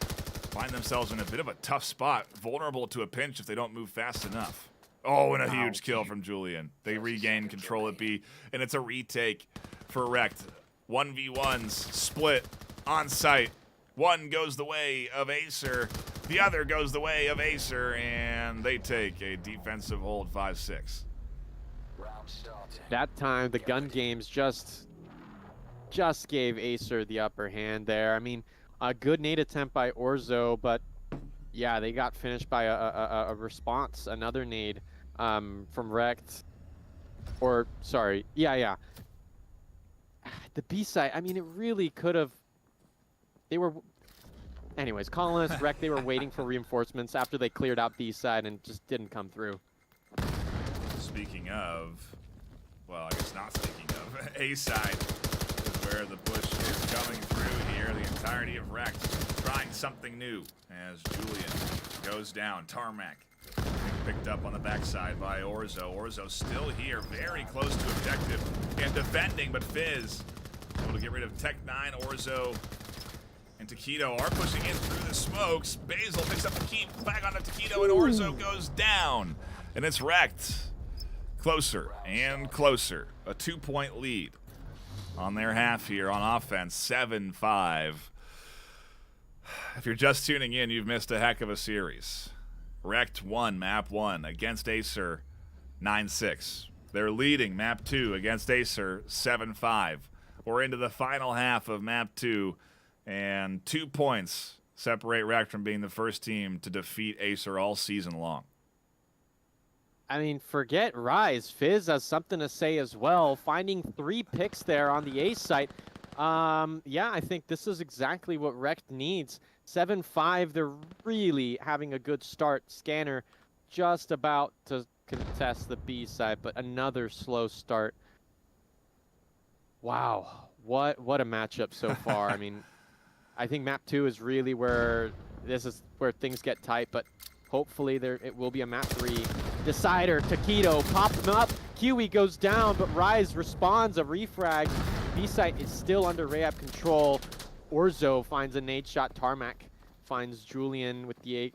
find themselves in a bit of a tough spot, vulnerable to a pinch if they don't move fast enough. Oh, and a huge kill from Julian. They regain control at B, and it's a retake for REKT. 1v1s split on site. One goes the way of AESIR, the other goes the way of AESIR, and they take a defensive hold 5-6. That time, the gun games just gave AESIR the upper hand there. I mean, a good nade attempt by Orzo, but yeah, they got finished by a response, another nade from REKT. Or, sorry, yeah. The B side, I mean, it really could have... They were... Anyways, Colonists, REKT, they were waiting for reinforcements after they cleared out B side and just didn't come through. Speaking of well, I guess not speaking of, A side is where the push is coming through here. The entirety of REKT trying something new as Julian goes down. Tarmac picked up on the backside by Orzo. Orzo still here, very close to objective and defending, but Fizz able to get rid of Tech9. Orzo and Taquito are pushing in through the smokes. Basil picks up the key back onto Taquito, and Orzo goes down. And it's REKT closer and closer. A 2-point lead on their half here on offense, 7-5. If you're just tuning in, you've missed a heck of a series. REKT won map 1 against AESIR 9-6. They're leading map 2 against AESIR 7-5. We're into the final half of map 2, and 2 points separate REKT from being the first team to defeat AESIR all season long. I mean, forget Rise. Fizz has something to say as well. Finding 3 picks there on the A site. Yeah, I think this is exactly what REKT needs. 7-5, they're really having a good start. Scanner just about to contest the B side, but another slow start. Wow, what a matchup so far. I mean, I think map 2 is really where things get tight, but hopefully it will be a map 3 decider. Taquito popped him up. Kiwi goes down, but Rise responds a refrag. B-site is still under Rayab control. Orzo finds a nade shot. Tarmac finds Julian with the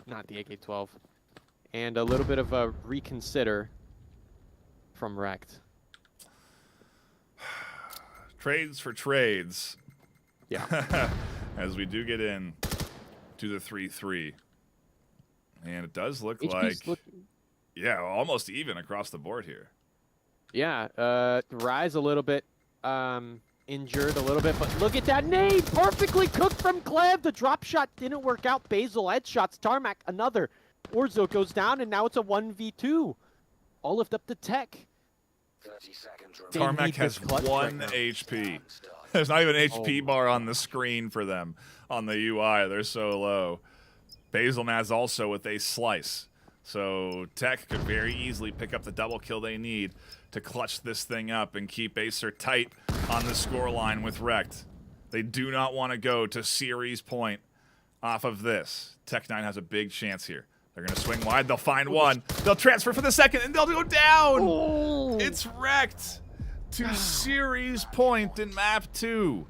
not the AK-12. And a little bit of a reconsider from REKT. Trades for trades. Yeah. As we do get in to the 3-3. And it does look HP's like, yeah, almost even across the board here. Yeah, Rise a little bit injured a little bit, but look at that nade! Perfectly cooked from Clev! The drop shot didn't work out. Basil headshots. Tarmac, another. Orzo goes down, and now it's a 1v2. All lift up to Tech. 30 seconds Tarmac has 1 HP. There's not even an HP bar on the screen for them on the UI. They're so low. Basil Maz also with a slice. So Tech could very easily pick up the double kill they need to clutch this thing up and keep AESIR tight on the scoreline with REKT. They do not want to go to series point off of this. Tech9 has a big chance here. They're going to swing wide. They'll find one. They'll transfer for the second, and they'll go down. Oh. It's REKT to series point in map 2.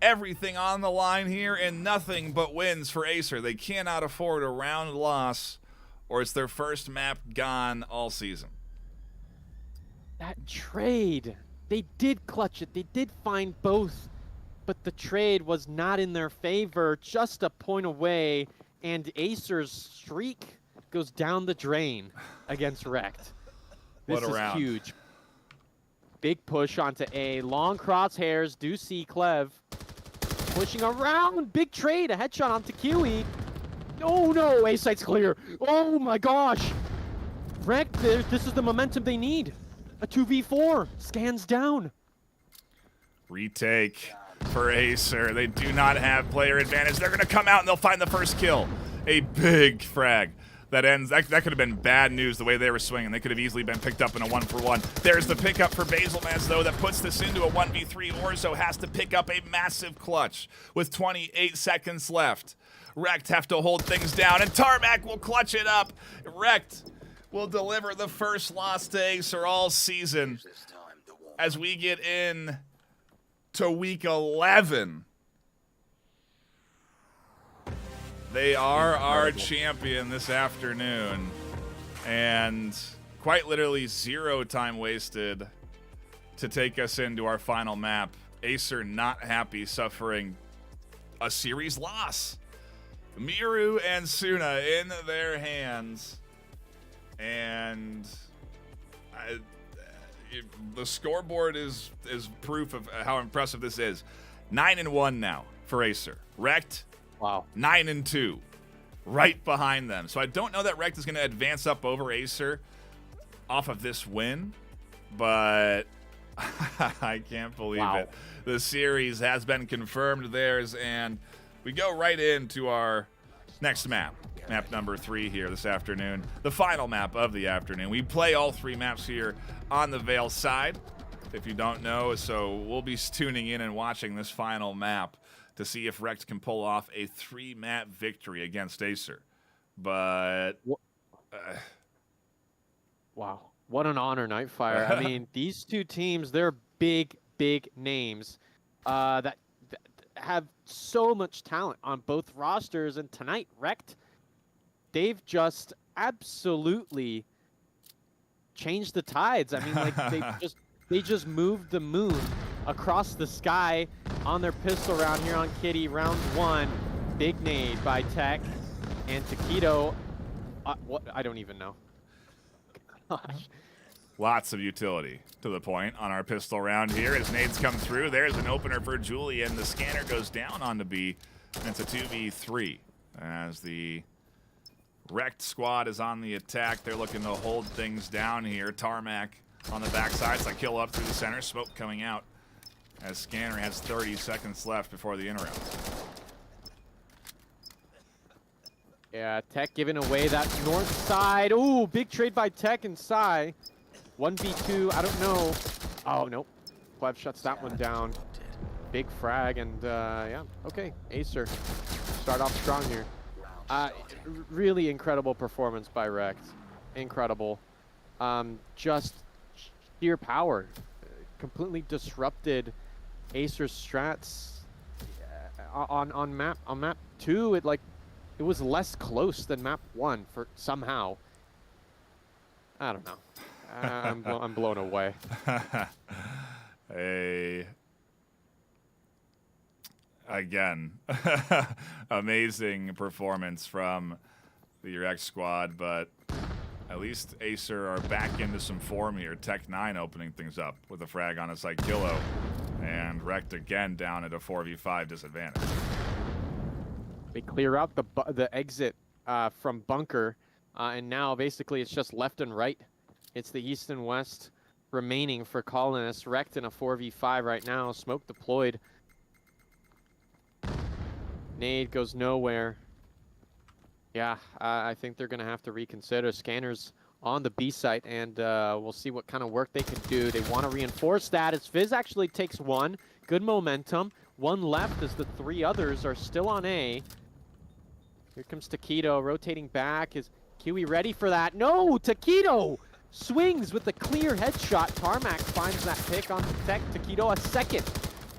Everything on the line here and nothing but wins for AESIR. They cannot afford a round loss, or it's their first map gone all season. That trade, they did clutch it. They did find both, but the trade was not in their favor. Just a point away, and AESIR's streak goes down the drain against REKT. This What a is round. huge. Big push onto A. Long crosshairs. Do see Clev pushing around. Big trade. A headshot onto Kiwi. Oh no, A site's clear. Oh my gosh. REKT, this is the momentum they need. A 2v4. Scans down. Retake for AESIR. They do not have player advantage. They're going to come out and they'll find the first kill. A big frag. That ends. That could have been bad news the way they were swinging. They could have easily been picked up in a 1-for-1. There's the pickup for Basilmaz, though, that puts this into a 1v3. Orzo has to pick up a massive clutch with 28 seconds left. REKT have to hold things down, and Tarmac will clutch it up. REKT will deliver the first loss to AESIR all season as we get in to week 11. They are our champion this afternoon, and quite literally 0 time wasted to take us into our final map. AESIR not happy, suffering a series loss. Miru and Sunna in their hands, and the scoreboard is proof of how impressive this is. 9-1 now for AESIR. REKT, Wow. 9-2, right behind them. So I don't know that REKT is going to advance up over AESIR off of this win, but I can't believe it. The series has been confirmed theirs, and we go right into our Next map. Map number 3 here this afternoon. The final map of the afternoon. We play all 3 maps here on the VAIL side, if you don't know. So we'll be tuning in and watching this final map to see if REKT can pull off a 3-map victory against AESIR. But... wow. What an honor, Nightfire. I mean, these two teams, they're big, big names that have so much talent on both rosters. And tonight, REKT, they've just absolutely changed the tides. I mean, like they just moved the moon across the sky on their pistol round here on Kitty. Round 1, big nade by Tech and Taquito. What? I don't even know. Gosh. Lots of utility to the point on our pistol round here as nades come through. There's an opener for Julian. The scanner goes down onto B, and it's a 2v3 as the REKT squad is on the attack. They're looking to hold things down here. Tarmac on the backside. It's like kill up through the center. Smoke coming out as Scanner has 30 seconds left before the interrupt. Yeah, Tech giving away that north side. Ooh, big trade by Tech and Psy. 1v2, I don't know. Oh, nope. Clev shuts that one down. Big frag, and yeah, okay. AESIR start off strong here. Really incredible performance by REKT. Incredible. Just sheer power. Completely disrupted AESIR's strats on map 2. It was less close than map 1 for somehow. I don't know. I'm blown away. Again, amazing performance from the REKT squad, but at least AESIR are back into some form here. Tech 9 opening things up with a frag on a Kilo, and REKT again down at a 4v5 disadvantage. They clear out the exit from bunker, and now basically it's just left and right. It's the east and west remaining for colonists. REKT in a 4v5 right now. Smoke deployed. Nade goes nowhere. Yeah, I think they're going to have to reconsider. Scanners on the B site, and we'll see what kind of work they can do. They want to reinforce that as Fizz actually takes one. Good momentum. One left as the 3 others are still on A. Here comes Taquito rotating back. Is Kiwi ready for that? No! Taquito swings with a clear headshot. Tarmac finds that pick onto Tech. Taquito a second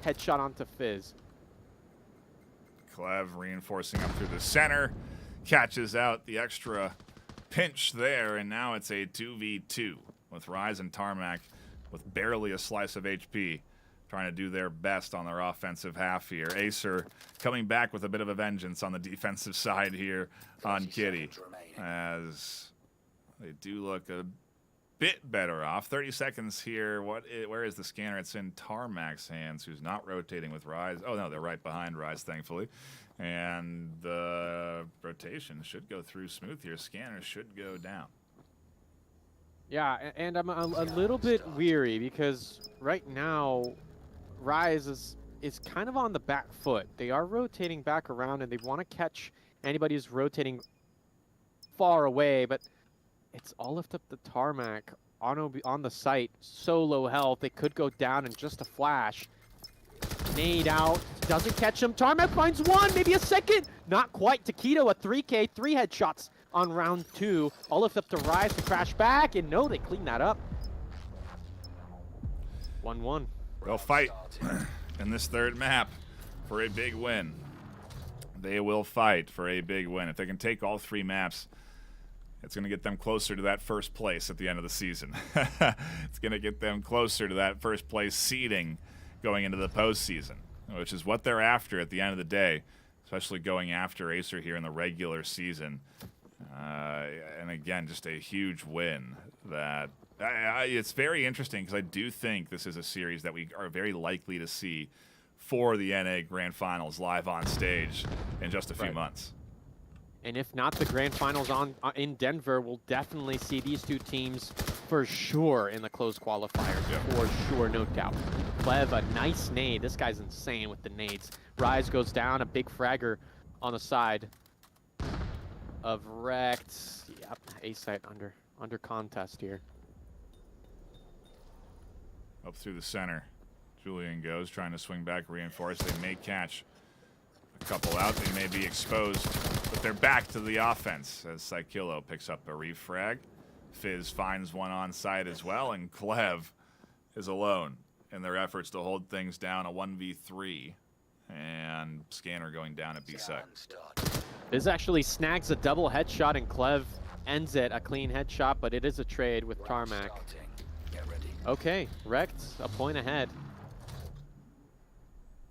headshot onto Fizz. Clev reinforcing up through the center. Catches out the extra pinch there, and now it's a 2v2 with Rise and Tarmac with barely a slice of HP, trying to do their best on their offensive half here. AESIR coming back with a bit of a vengeance on the defensive side here on Kitty, as they do look a bit better off. 30 seconds here. Where is the scanner? It's in Tarmac's hands, who's not rotating with Rise. Oh, no, they're right behind Rise, thankfully. And the rotation should go through smooth here. Scanner should go down. Yeah, and I'm a little bit weary because right now Rise is kind of on the back foot. They are rotating back around, and they want to catch anybody who's rotating far away, but it's all left up to Tarmac on the site. So low health, they could go down in just a flash. Nade out, doesn't catch him. Tarmac finds one, maybe a second. Not quite. Taquito, a 3K, 3 headshots on round 2. All left up to Rise to crash back, and no, they clean that up. 1-1. They'll fight in this third map for a big win. They will fight for a big win. If they can take all 3 maps, it's going to get them closer to that first place at the end of the season. It's going to get them closer to that first place seeding going into the postseason, which is what they're after at the end of the day, especially going after AESIR here in the regular season. And again, just a huge win. That it's very interesting because I do think this is a series that we are very likely to see for the NA Grand Finals live on stage in just a few months. And if not the Grand Finals in Denver, we'll definitely see these 2 teams for sure in the closed qualifiers. Yeah. For sure, no doubt. Clev, a nice nade. This guy's insane with the nades. Rise goes down, a big fragger on the side. of REKT. Yep, A-site under contest here. Up through the center. Julian goes, trying to swing back, reinforce. They may catch a couple out. They may be exposed, but they're back to the offense as Psychillo picks up a refrag. Fizz finds one on site as well, and Clev is alone in their efforts to hold things down. A 1v3, and Scanner going down at B side. Fizz actually snags a double headshot, and Clev ends it, a clean headshot, but it is a trade with Tarmac. Okay, REKT a point ahead.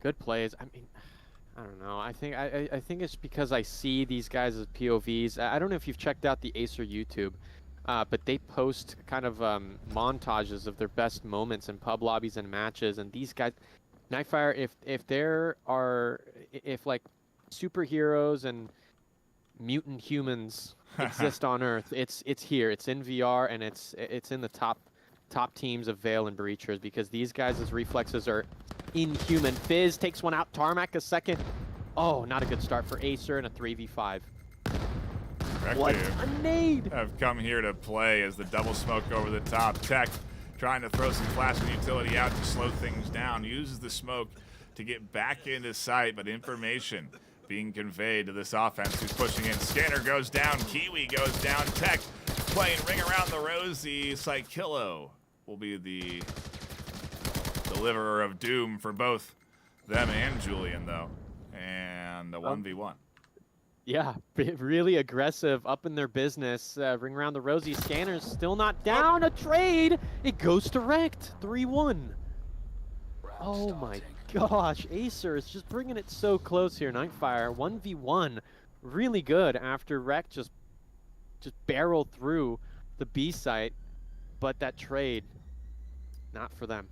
Good plays. I mean, I don't know. I think it's because I see these guys as POVs. I don't know if you've checked out the AESIR YouTube, but they post kind of montages of their best moments in pub lobbies and matches. And these guys, Nightfire, if like superheroes and mutant humans exist on Earth, it's here. It's in VR, and it's in the top teams of VAIL and Breachers, because these guys' reflexes are inhuman. Fizz takes one out. Tarmac a second. Oh, not a good start for AESIR in a 3v5. What a nade! Have come here to play as the double smoke over the top. Tech trying to throw some flash and utility out to slow things down. Uses the smoke to get back into sight, but information being conveyed to this offense who's pushing in. Scanner goes down. Kiwi goes down. Tech playing ring around the rosy. Psychillo will be the deliverer of doom for both them and Julian, though. And a 1v1. Yeah, really aggressive, up in their business. Ring around the rosy. Scanner's still not down. A trade. It goes to REKT. 3-1. Oh my gosh. AESIR is just bringing it so close here. Nightfire, 1v1. Really good after REKT just barreled through the B site. But that trade, not for them.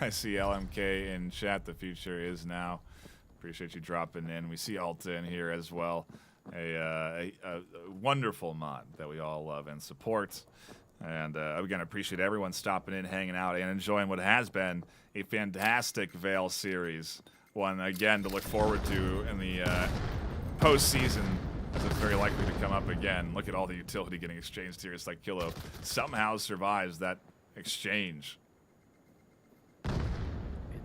I see LMK in chat. The future is now. Appreciate you dropping in. We see Alta in here as well. A wonderful mod that we all love and support. And again, appreciate everyone stopping in, hanging out, and enjoying what has been a fantastic VAIL series. One, again, to look forward to in the postseason, as it's very likely to come up again. Look at all the utility getting exchanged here. It's like Kilo somehow survives that exchange.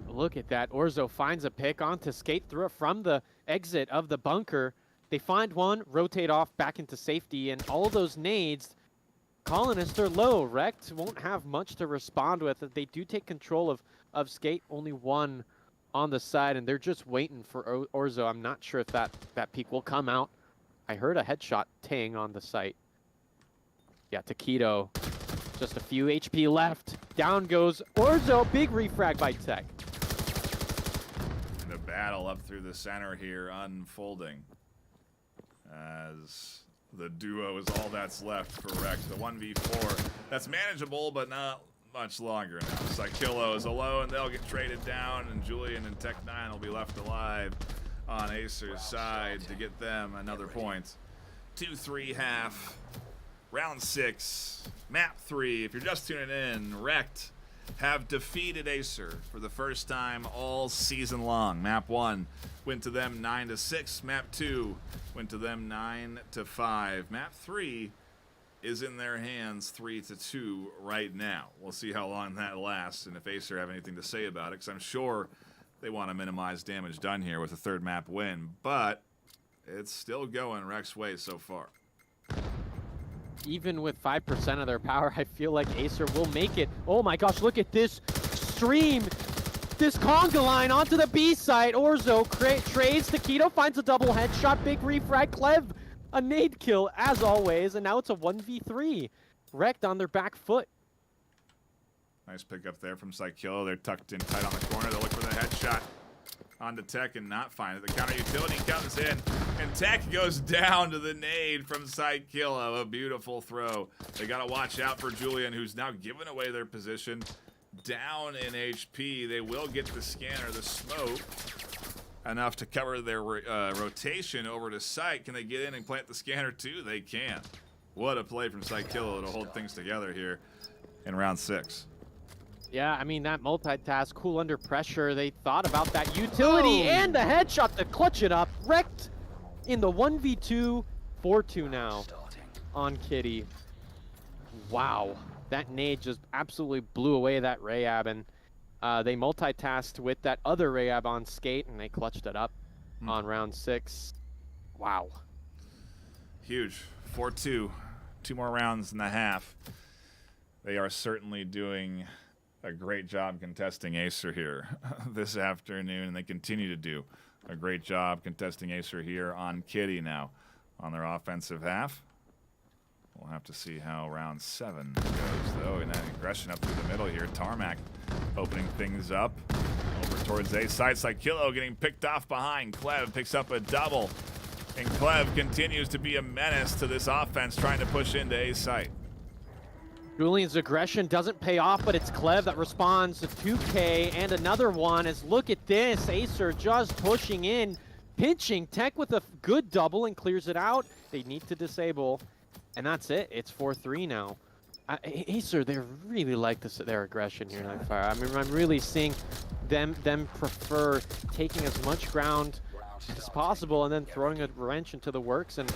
Look at that. Orzo finds a pick on to skate through it from the exit of the bunker. They find one, rotate off back into safety, and all those nades, Colonists are low. REKT won't have much to respond with. They do take control of skate, only one on the side, and they're just waiting for Orzo. I'm not sure if that peak will come out. I heard a headshot ting on the site. Yeah, Taquito. Just a few HP left. Down goes Orzo. Big refrag by Tech. The battle up through the center here unfolding as the duo is all that's left for REKT. The 1v4, that's manageable, but not much longer now. Psychillo is alone. They'll get traded down, and Julian and Tech9 will be left alive on AESIR's side to get them another point. 2-3 half. Round 6, map 3. If you're just tuning in, REKT have defeated AESIR for the first time all season long. Map 1 went to them 9-6. Map 2 went to them 9-5. Map 3 is in their hands 3-2 right now. We'll see how long that lasts and if AESIR have anything to say about it, because I'm sure they want to minimize damage done here with a third map win, but it's still going REKT's way so far. Even with 5% of their power, I feel like AESIR will make it. Oh my gosh, look at this stream. This conga line onto the B side. Orzo trades. Taquito finds a double headshot. Big refrag. Clev, a nade kill as always. And now it's a 1v3. REKT on their back foot. Nice pickup there from Psychillo. They're tucked in tight on the corner. They'll look for the headshot onto Tech and not find it. The counter utility comes in, and Tech goes down to the nade from Psychillo. A beautiful throw. They got to watch out for Julian, who's now given away their position. Down in HP. They will get the scanner, the smoke, enough to cover their rotation over to Psych. Can they get in and plant the scanner too? They can. What a play from Psychillo to hold things together here in round 6. Yeah, I mean, that multitask, cool under pressure. They thought about that utility and the headshot to clutch it up. REKT in the 1v2, 4-2 now on Kitty. Wow, that nade just absolutely blew away that Rayab, and they multitasked with that other Rayab on skate, and they clutched it up on round 6. Wow. Huge. 4-2. 2 more rounds and a half. They are certainly doing a great job contesting AESIR here this afternoon, and they continue to do a great job contesting AESIR here on Kitty now on their offensive half. We'll have to see how round 7 goes, though. And that aggression up through the middle here. Tarmac opening things up over towards A side. Psychilo getting picked off behind. Clev picks up a double. And Clev continues to be a menace to this offense, trying to push into A site. Julian's aggression doesn't pay off, but it's Clev that responds to 2K and another one. As look at this, AESIR just pushing in, pinching Tech with a good double and clears it out. They need to disable, and that's it. It's 4-3 now. AESIR, they really like their aggression here, Nightfire. I mean, I'm really seeing them prefer taking as much ground as possible and then throwing a wrench into the works and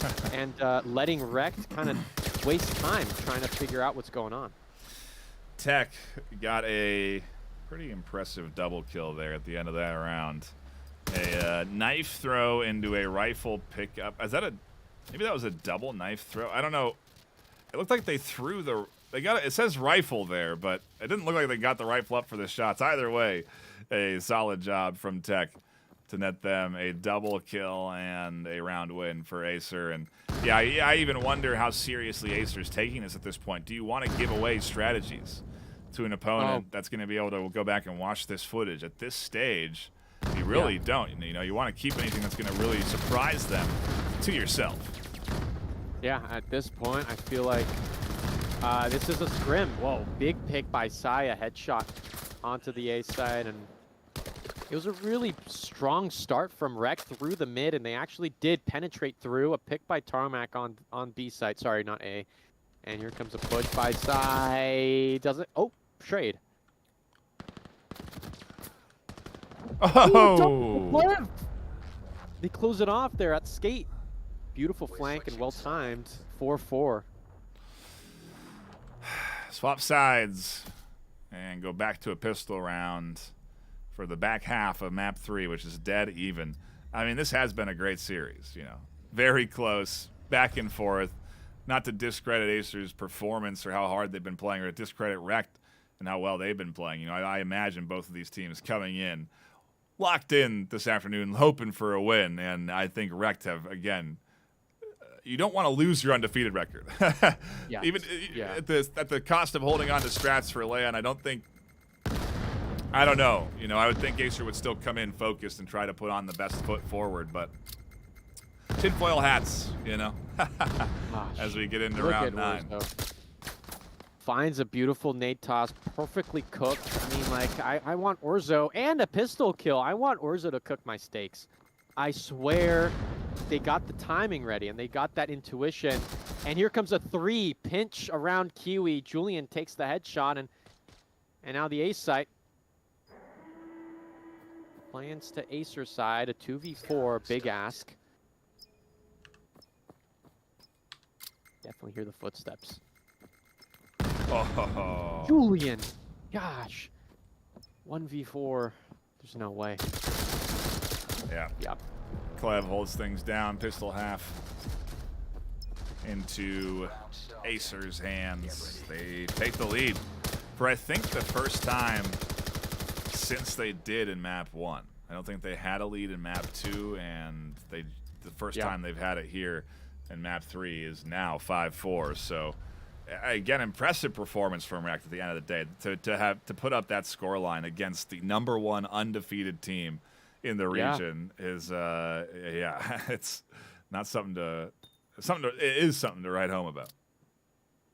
letting REKT kind of waste time trying to figure out what's going on. Tech got a pretty impressive double kill there at the end of that round. A knife throw into a rifle pickup. Is that maybe that was a double knife throw? I don't know. It looked like they threw it says rifle there, but it didn't look like they got the rifle up for the shots. Either way, a solid job from Tech to net them a double kill and a round win for AESIR. And yeah, I even wonder how seriously AESIR is taking this at this point. Do you want to give away strategies to an opponent that's going to be able to go back and watch this footage at this stage? You really don't. You know, you want to keep anything that's going to really surprise them to yourself. Yeah, at this point, I feel like this is a scrim. Whoa, big pick by Saya, headshot onto the A side, and it was a really strong start from REKT through the mid, and they actually did penetrate through. A pick by Tarmac on B side. Sorry, not A. And here comes a push by Sai. Does it? Oh, trade. Oh! They close it off there at skate. Beautiful flank and well timed. 4-4. Swap sides and go back to a pistol round for the back half of map 3, which is dead even. I mean, this has been a great series, you know. Very close, back and forth. Not to discredit AESIR's performance or how hard they've been playing, or to discredit REKT and how well they've been playing. You know, I imagine both of these teams coming in locked in this afternoon, hoping for a win, and I think REKT have, again, you don't want to lose your undefeated record. Even at the cost of holding on to strats for Leon, I don't know. You know, I would think AESIR would still come in focused and try to put on the best foot forward, but tinfoil hats, you know, as we get into round 9. Finds a beautiful nade toss, perfectly cooked. I mean, like, I want Orzo and a pistol kill. I want Orzo to cook my steaks. I swear they got the timing ready and they got that intuition. And here comes a 3 pinch around Kiwi. Julian takes the headshot, and now the ace site. Plans to AESIR side, a 2v4, big ask. Definitely hear the footsteps. Oh. Julian, gosh. 1v4, there's no way. Yeah. Yep. Clev holds things down, pistol half into AESIR's hands. They take the lead for, I think, the first time since they did in map 1. I don't think they had a lead in map 2, and the first time they've had it here in map 3 is now 5-4. So again, impressive performance from REKT at the end of the day to put up that score line against the #1 undefeated team in the region is it's not something to it is something to write home about.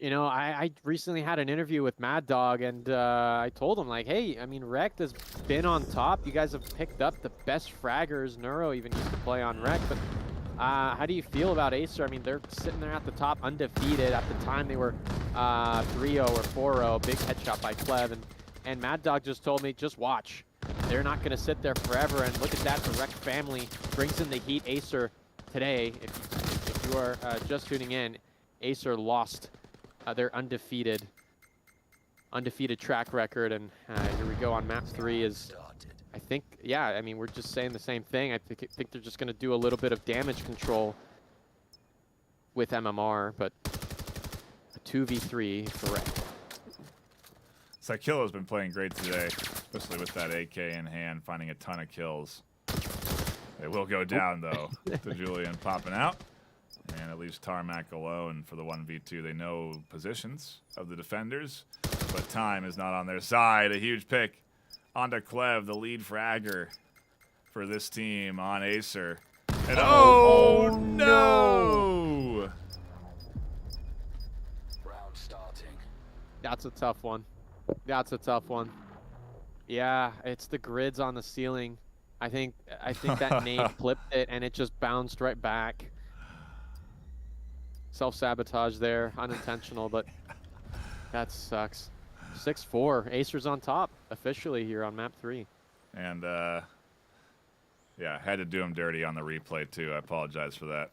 You know, I recently had an interview with Mad Dog, and I told him, like, hey, I mean, REKT has been on top. You guys have picked up the best fraggers. Neuro even used to play on REKT. But how do you feel about AESIR? I mean, they're sitting there at the top, undefeated. At the time, they were 3-0 or 4-0. Big headshot by Clev. And Mad Dog just told me, just watch. They're not going to sit there forever. And look at that. The REKT family brings in the heat. AESIR today, if you are just tuning in, AESIR lost their undefeated track record, and here we go on map 3 is, I think, yeah, I mean, we're just saying the same thing. I think they're just going to do a little bit of damage control with MMR, but a 2v3 for REKT. Psykilo's been playing great today, especially with that AK in hand, finding a ton of kills. They will go down, though, to Julian popping out. And it leaves Tarmac alone for the 1v2. They know positions of the defenders, but time is not on their side. A huge pick onto Clev, the lead fragger for this team on AESIR. And oh no! Round starting. That's a tough one. That's a tough one. Yeah, it's the grids on the ceiling. I think that nade flipped it and it just bounced right back. Self-sabotage there, unintentional, but that sucks. 6-4, AESIR's on top officially here on map 3. And yeah, had to do him dirty on the replay too. I apologize for that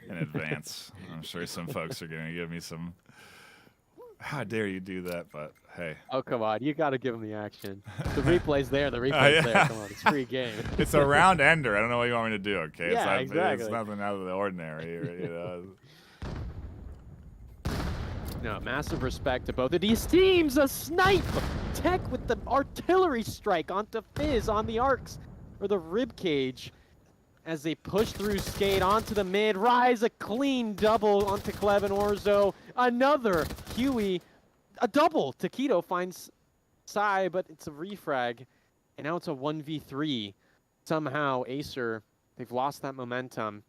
in advance. I'm sure some folks are going to give me some, how dare you do that, but hey. Oh, come on. You got to give him the action. The replay's there. The replay's there. Come on. It's free game. It's a round ender. I don't know what you want me to do, okay? Yeah, it's exactly. It's nothing out of the ordinary. You know? No, massive respect to both of these teams. A snipe! Tech with the artillery strike onto Fizz on the arcs, or the rib cage, as they push through Skate onto the mid. Rise, a clean double onto Clev and Orzo. Another Huey, a double. Taquito finds Sai, but it's a refrag. And now it's a 1v3. Somehow, AESIR, they've lost that momentum.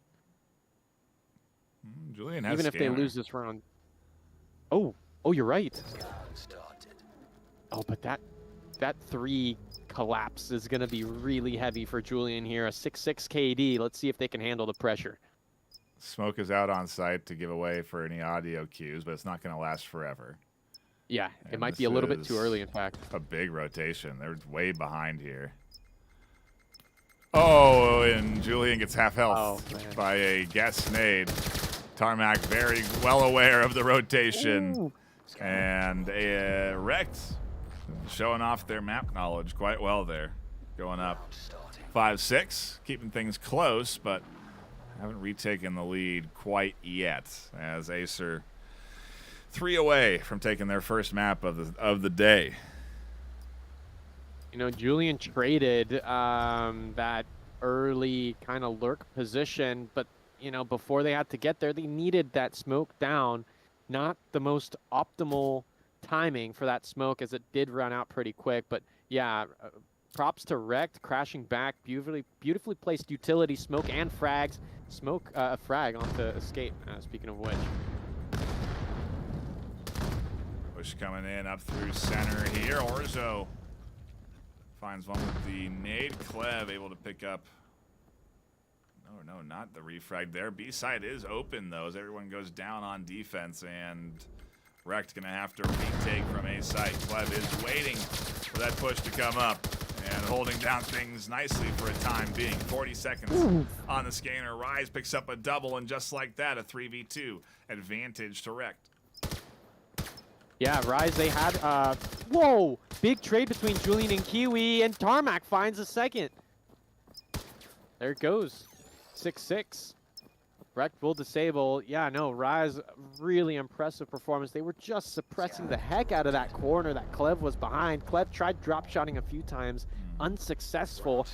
Julian has even if they lose this round. Oh, you're right. Oh, but that 3 collapse is going to be really heavy for Julian here. A 6-6 KD. Let's see if they can handle the pressure. Smoke is out on site to give away for any audio cues, but it's not going to last forever. Yeah, And it might be a little bit too early, in fact. A big rotation. They're way behind here. Oh, and Julian gets half health by a gas nade. Tarmac very well aware of the rotation. Ooh. And REKT showing off their map knowledge quite well there. Going up 5-6, keeping things close, but haven't retaken the lead quite yet, as AESIR 3 away from taking their first map of the day. You know, Julian traded that early kind of lurk position, but you know, before they had to get there, they needed that smoke down. Not the most optimal timing for that smoke, as it did run out pretty quick. But yeah, props to REKT, crashing back, beautifully placed utility, smoke and frags. Smoke a frag onto Escape, speaking of which. Push coming in up through center here. Orzo finds one with the nade. Clev able to pick up. No, not the refrag there. B side is open though, as everyone goes down on defense, and REKT gonna have to retake from A side. Clev is waiting for that push to come up and holding down things nicely for a time being. 40 seconds on the scanner. Rise picks up a double, and just like that, a 3v2 advantage to REKT. Yeah, Rise, they had, whoa! Big trade between Julian and Kiwi, and Tarmac finds a second. There it goes. 6-6. REKT will disable. Yeah, no, Rise, really impressive performance. They were just suppressing the heck out of that corner that Clev was behind. Clev tried drop-shotting a few times, unsuccessful.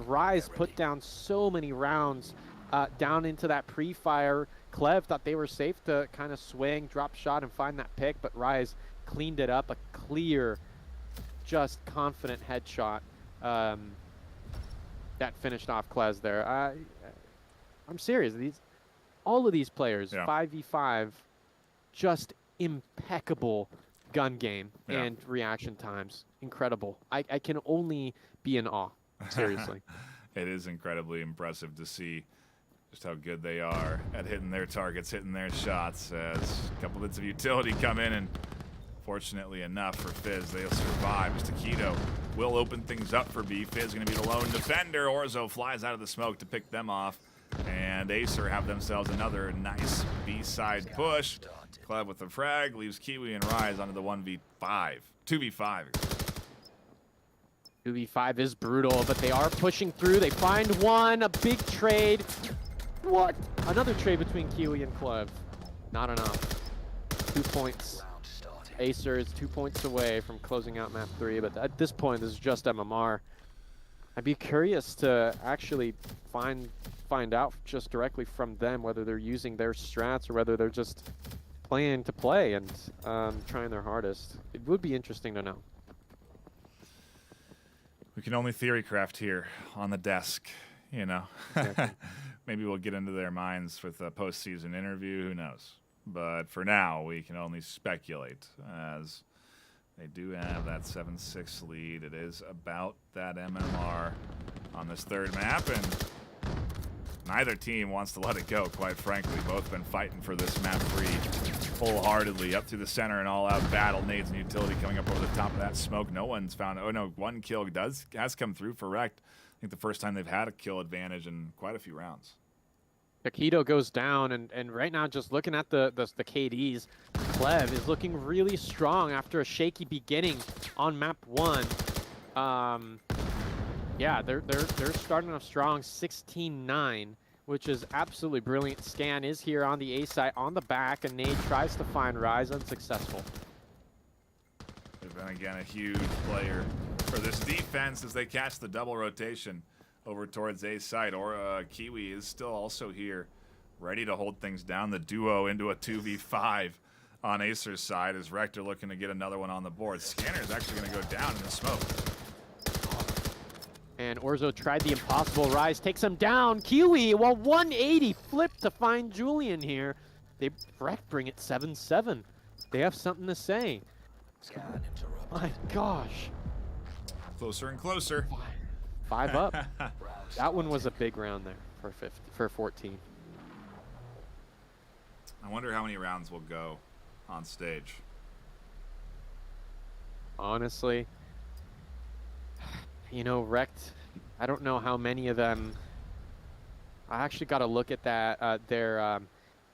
Rise put down so many rounds down into that pre-fire. Clev thought they were safe to kind of swing, drop shot, and find that pick, but Rise cleaned it up. A clear, just confident headshot that finished off Klez there. I'm serious. All of these players, 5v5, just impeccable gun game and reaction times. Incredible. I can only be in awe, seriously. It is incredibly impressive to see just how good they are at hitting their targets, hitting their shots, as a couple bits of utility come in, and fortunately enough for Fizz, they'll survive. Taquito will open things up for B. Fizz going to be the lone defender. Orzo flies out of the smoke to pick them off, and And AESIR have themselves another nice B-side push. Clev with the frag leaves Kiwi and Rise onto the 1v5. 2v5. 2v5 is brutal, but they are pushing through. They find one, a big trade. What? Another trade between Kiwi and Clev. Not enough. 2 points. AESIR is 2 points away from closing out map 3, but at this point, this is just MMR. I'd be curious to actually find out just directly from them whether they're using their strats or whether they're just playing to play and trying their hardest. It would be interesting to know. We can only theory craft here on the desk, you know. Exactly. Maybe we'll get into their minds with a postseason interview. Who knows? But for now, we can only speculate, as they do have that 7-6 lead. It is about that MMR on this third map, and neither team wants to let it go, quite frankly. Both been fighting for this map 3 wholeheartedly, up through the center, an all-out battle. Nades and utility coming up over the top of that smoke. No one's found. Oh no, one kill has come through for REKT. I think the first time they've had a kill advantage in quite a few rounds. Taquito goes down, and right now, just looking at the KDs, Clev is looking really strong after a shaky beginning on map 1. Yeah, they're starting off strong, 16-9, which is absolutely brilliant. Scan is here on the A side, on the back, and Nade tries to find Rise, unsuccessful. They've been again a huge player for this defense as they catch the double rotation over towards A side. Or Kiwi is still also here, ready to hold things down. The duo into a 2v5 on AESIR's side as REKT are looking to get another one on the board. Scanner is actually going to go down in the smoke. And Orzo tried the impossible. Rise takes him down. Kiwi, well, 180 flip to find Julian here. REKT bring it 7-7. They have something to say. My gosh. Closer and closer. 5 up. That one was a big round there for 14. I wonder how many rounds will go on stage. Honestly, you know, REKT, I don't know how many of them. I actually got to look at that their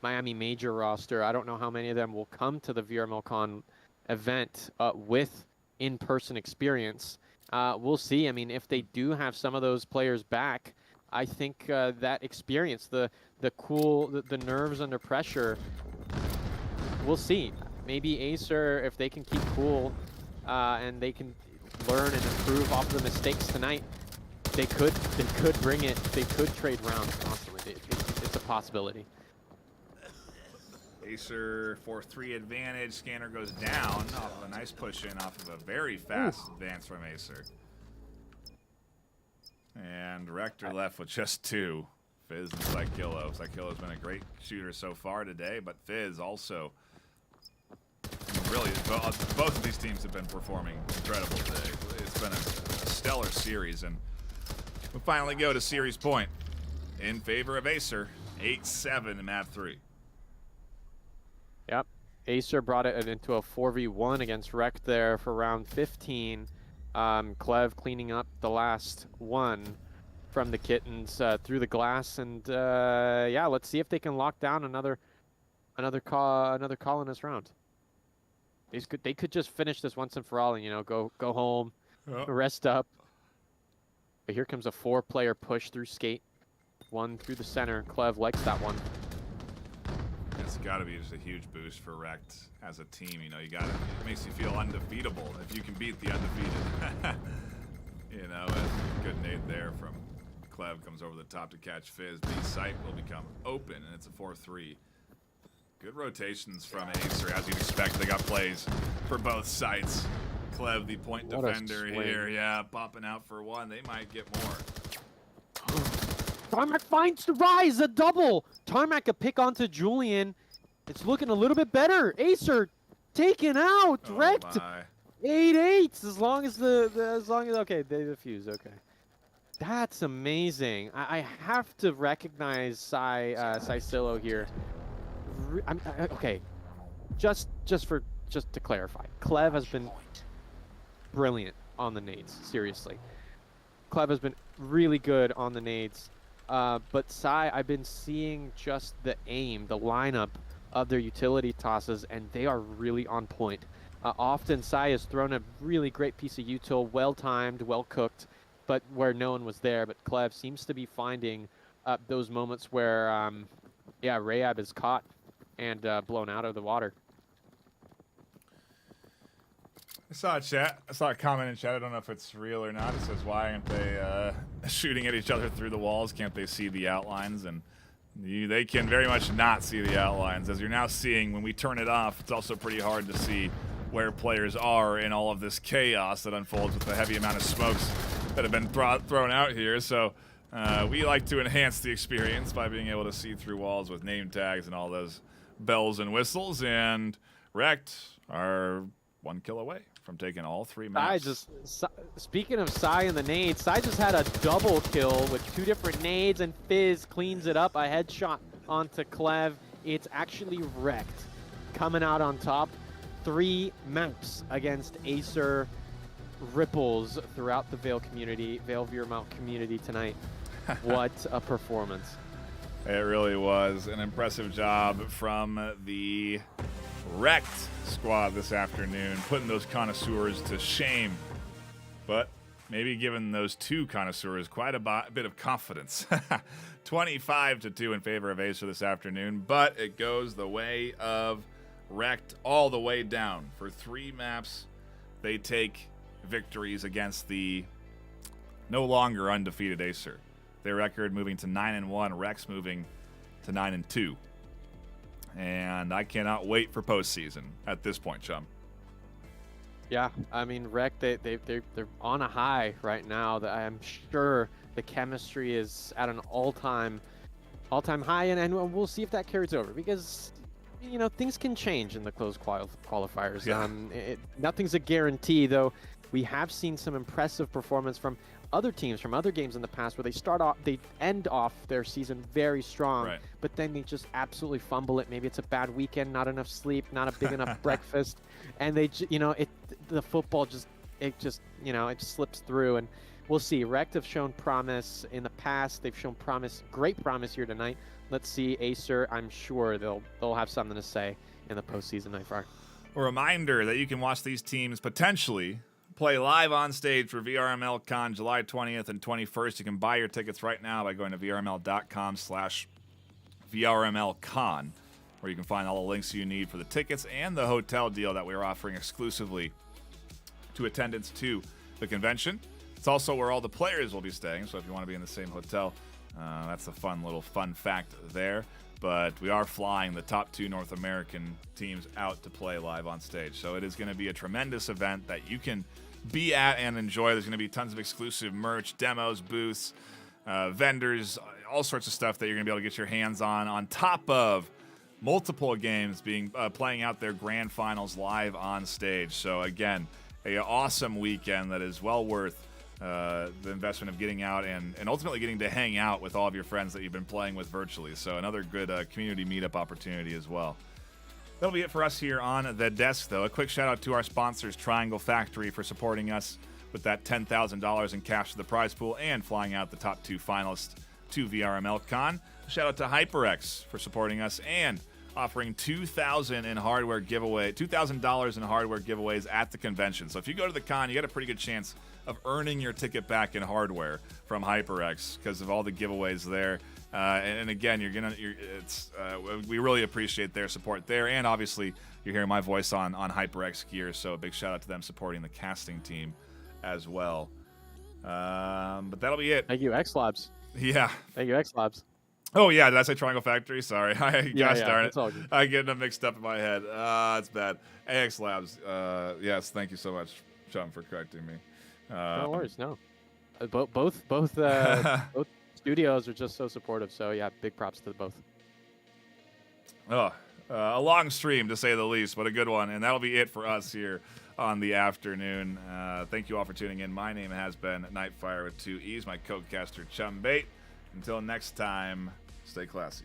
Miami Major roster. I don't know how many of them will come to the VRML Con event with in-person experience. We'll see. I mean, if they do have some of those players back, I think that experience, the nerves under pressure, we'll see. Maybe AESIR, if they can keep cool and they can learn and improve off the mistakes tonight, they could bring it. They could trade rounds constantly. It's a possibility. AESIR 4-3 advantage. Scanner goes down off of a nice push in off of a very fast advance from AESIR. And REKT are left with just 2. Fizz and Psychillo. Psychillo's been a great shooter so far today, but Fizz also, really, both of these teams have been performing incredible today. It's been a stellar series, and we finally go to series point in favor of AESIR. 8-7 in map 3. Yep. AESIR brought it into a 4v1 against REKT there for round 15. Clev cleaning up the last one from the Kittens through the glass, and yeah, let's see if they can lock down another call in this round. They could just finish this once and for all, and go home, rest up. But here comes a 4-player push through skate, 1 through the center. Clev likes that one. It's got to be just a huge boost for REKT as a team. It makes you feel undefeatable if you can beat the undefeated. A good nade there from Clev comes over the top to catch Fizz. B site will become open, and it's a 4-3. Good rotations from AESIR, as you'd expect. They got plays for both sites. Clev, the point defender here, yeah, popping out for 1. They might get more. Tarmac finds the Rise, a double. Tarmac a pick onto Julian. It's looking a little bit better. AESIR taken out. REKT 8-8. As long as okay, they defuse. Okay, that's amazing. I have to recognize Silo here. Okay, just to clarify, Clev has been brilliant on the nades. Seriously, Clev has been really good on the nades. But Sai, I've been seeing just the aim, the lineup of their utility tosses, and they are really on point. Often Sai has thrown a really great piece of util, well-timed, well-cooked, but where no one was there. But Clev seems to be finding those moments where, yeah, Rayab is caught and blown out of the water. I saw a chat. I saw a comment in chat. I don't know if it's real or not. It says, "Why aren't they shooting at each other through the walls? Can't they see the outlines?" And they can very much not see the outlines, as you're now seeing. When we turn it off, it's also pretty hard to see where players are in all of this chaos that unfolds with the heavy amount of smokes that have been thrown out here. So we like to enhance the experience by being able to see through walls with name tags and all those bells and whistles. And REKT are 1 kill away from taking all 3 maps. Speaking of Sai and the nades, Sai just had a double kill with 2 different nades, and Fizz cleans it up. A headshot onto Clev. It's actually REKT coming out on top. 3 maps against AESIR. Ripples throughout the VAIL community, VAIL VRML community tonight. What a performance. It really was an impressive job from the REKT squad this afternoon, putting those connoisseurs to shame. But maybe giving those 2 connoisseurs quite a bit of confidence. 25-2 in favor of AESIR this afternoon, but it goes the way of REKT all the way down. For 3 maps, they take victories against the no longer undefeated AESIR. Their record moving to 9-1, REKT's moving to 9-2. And I cannot wait for postseason at this point, chum. Yeah, I mean, REKT, they're on a high right now. That I'm sure the chemistry is at an all-time high, and we'll see if that carries over, because you know things can change in the closed qualifiers. Yeah. Nothing's a guarantee, though. We have seen some impressive performance from other teams from other games in the past where they end off their season very strong, right, but then they just absolutely fumble it. Maybe it's a bad weekend, not enough sleep, not a big enough breakfast, and the football just slips through. And we'll see. REKT have shown promise in the past. They've shown great promise here tonight. Let's see AESIR. I'm sure they'll have something to say in the postseason, Nightfire. A reminder that you can watch these teams potentially play live on stage for VRML Con July 20th and 21st. You can buy your tickets right now by going to vrml.com/VRMLCon, where you can find all the links you need for the tickets and the hotel deal that we're offering exclusively to attendance to the convention. It's also where all the players will be staying, so if you want to be in the same hotel, that's a fun fact there. But we are flying the top 2 North American teams out to play live on stage. So it is going to be a tremendous event that you can be at and enjoy. There's going to be tons of exclusive merch, demos, booths, vendors, all sorts of stuff that you're going to be able to get your hands on top of multiple games playing out their grand finals live on stage. So again, an awesome weekend that is well worth the investment of getting out and ultimately getting to hang out with all of your friends that you've been playing with virtually. So another good community meetup opportunity as well. That'll be it for us here on The Desk, though. A quick shout out to our sponsors, Triangle Factory, for supporting us with that $10,000 in cash to the prize pool and flying out the top 2 finalists to VRML Con. A shout out to HyperX for supporting us and offering $2,000 in hardware giveaways at the convention. So if you go to the con, you got a pretty good chance of earning your ticket back in hardware from HyperX because of all the giveaways there. And again, we really appreciate their support there, and obviously you're hearing my voice on HyperX gear, so a big shout out to them supporting the casting team as well. But that'll be it. Thank you, X-Labs. Yeah. Thank you, X-Labs. Oh yeah, did I say Triangle Factory? Sorry, gosh darn it, all good. I get them mixed up in my head. It's bad. AX Labs. Yes, thank you so much, Sean, for correcting me. No worries. No, both studios are just so supportive. So yeah, big props to both. A long stream to say the least, but a good one, and that'll be it for us here on the afternoon. Thank you all for tuning in. My name has been Nightfire with 2 E's. My co-caster Chum Bait. Until next time, stay classy.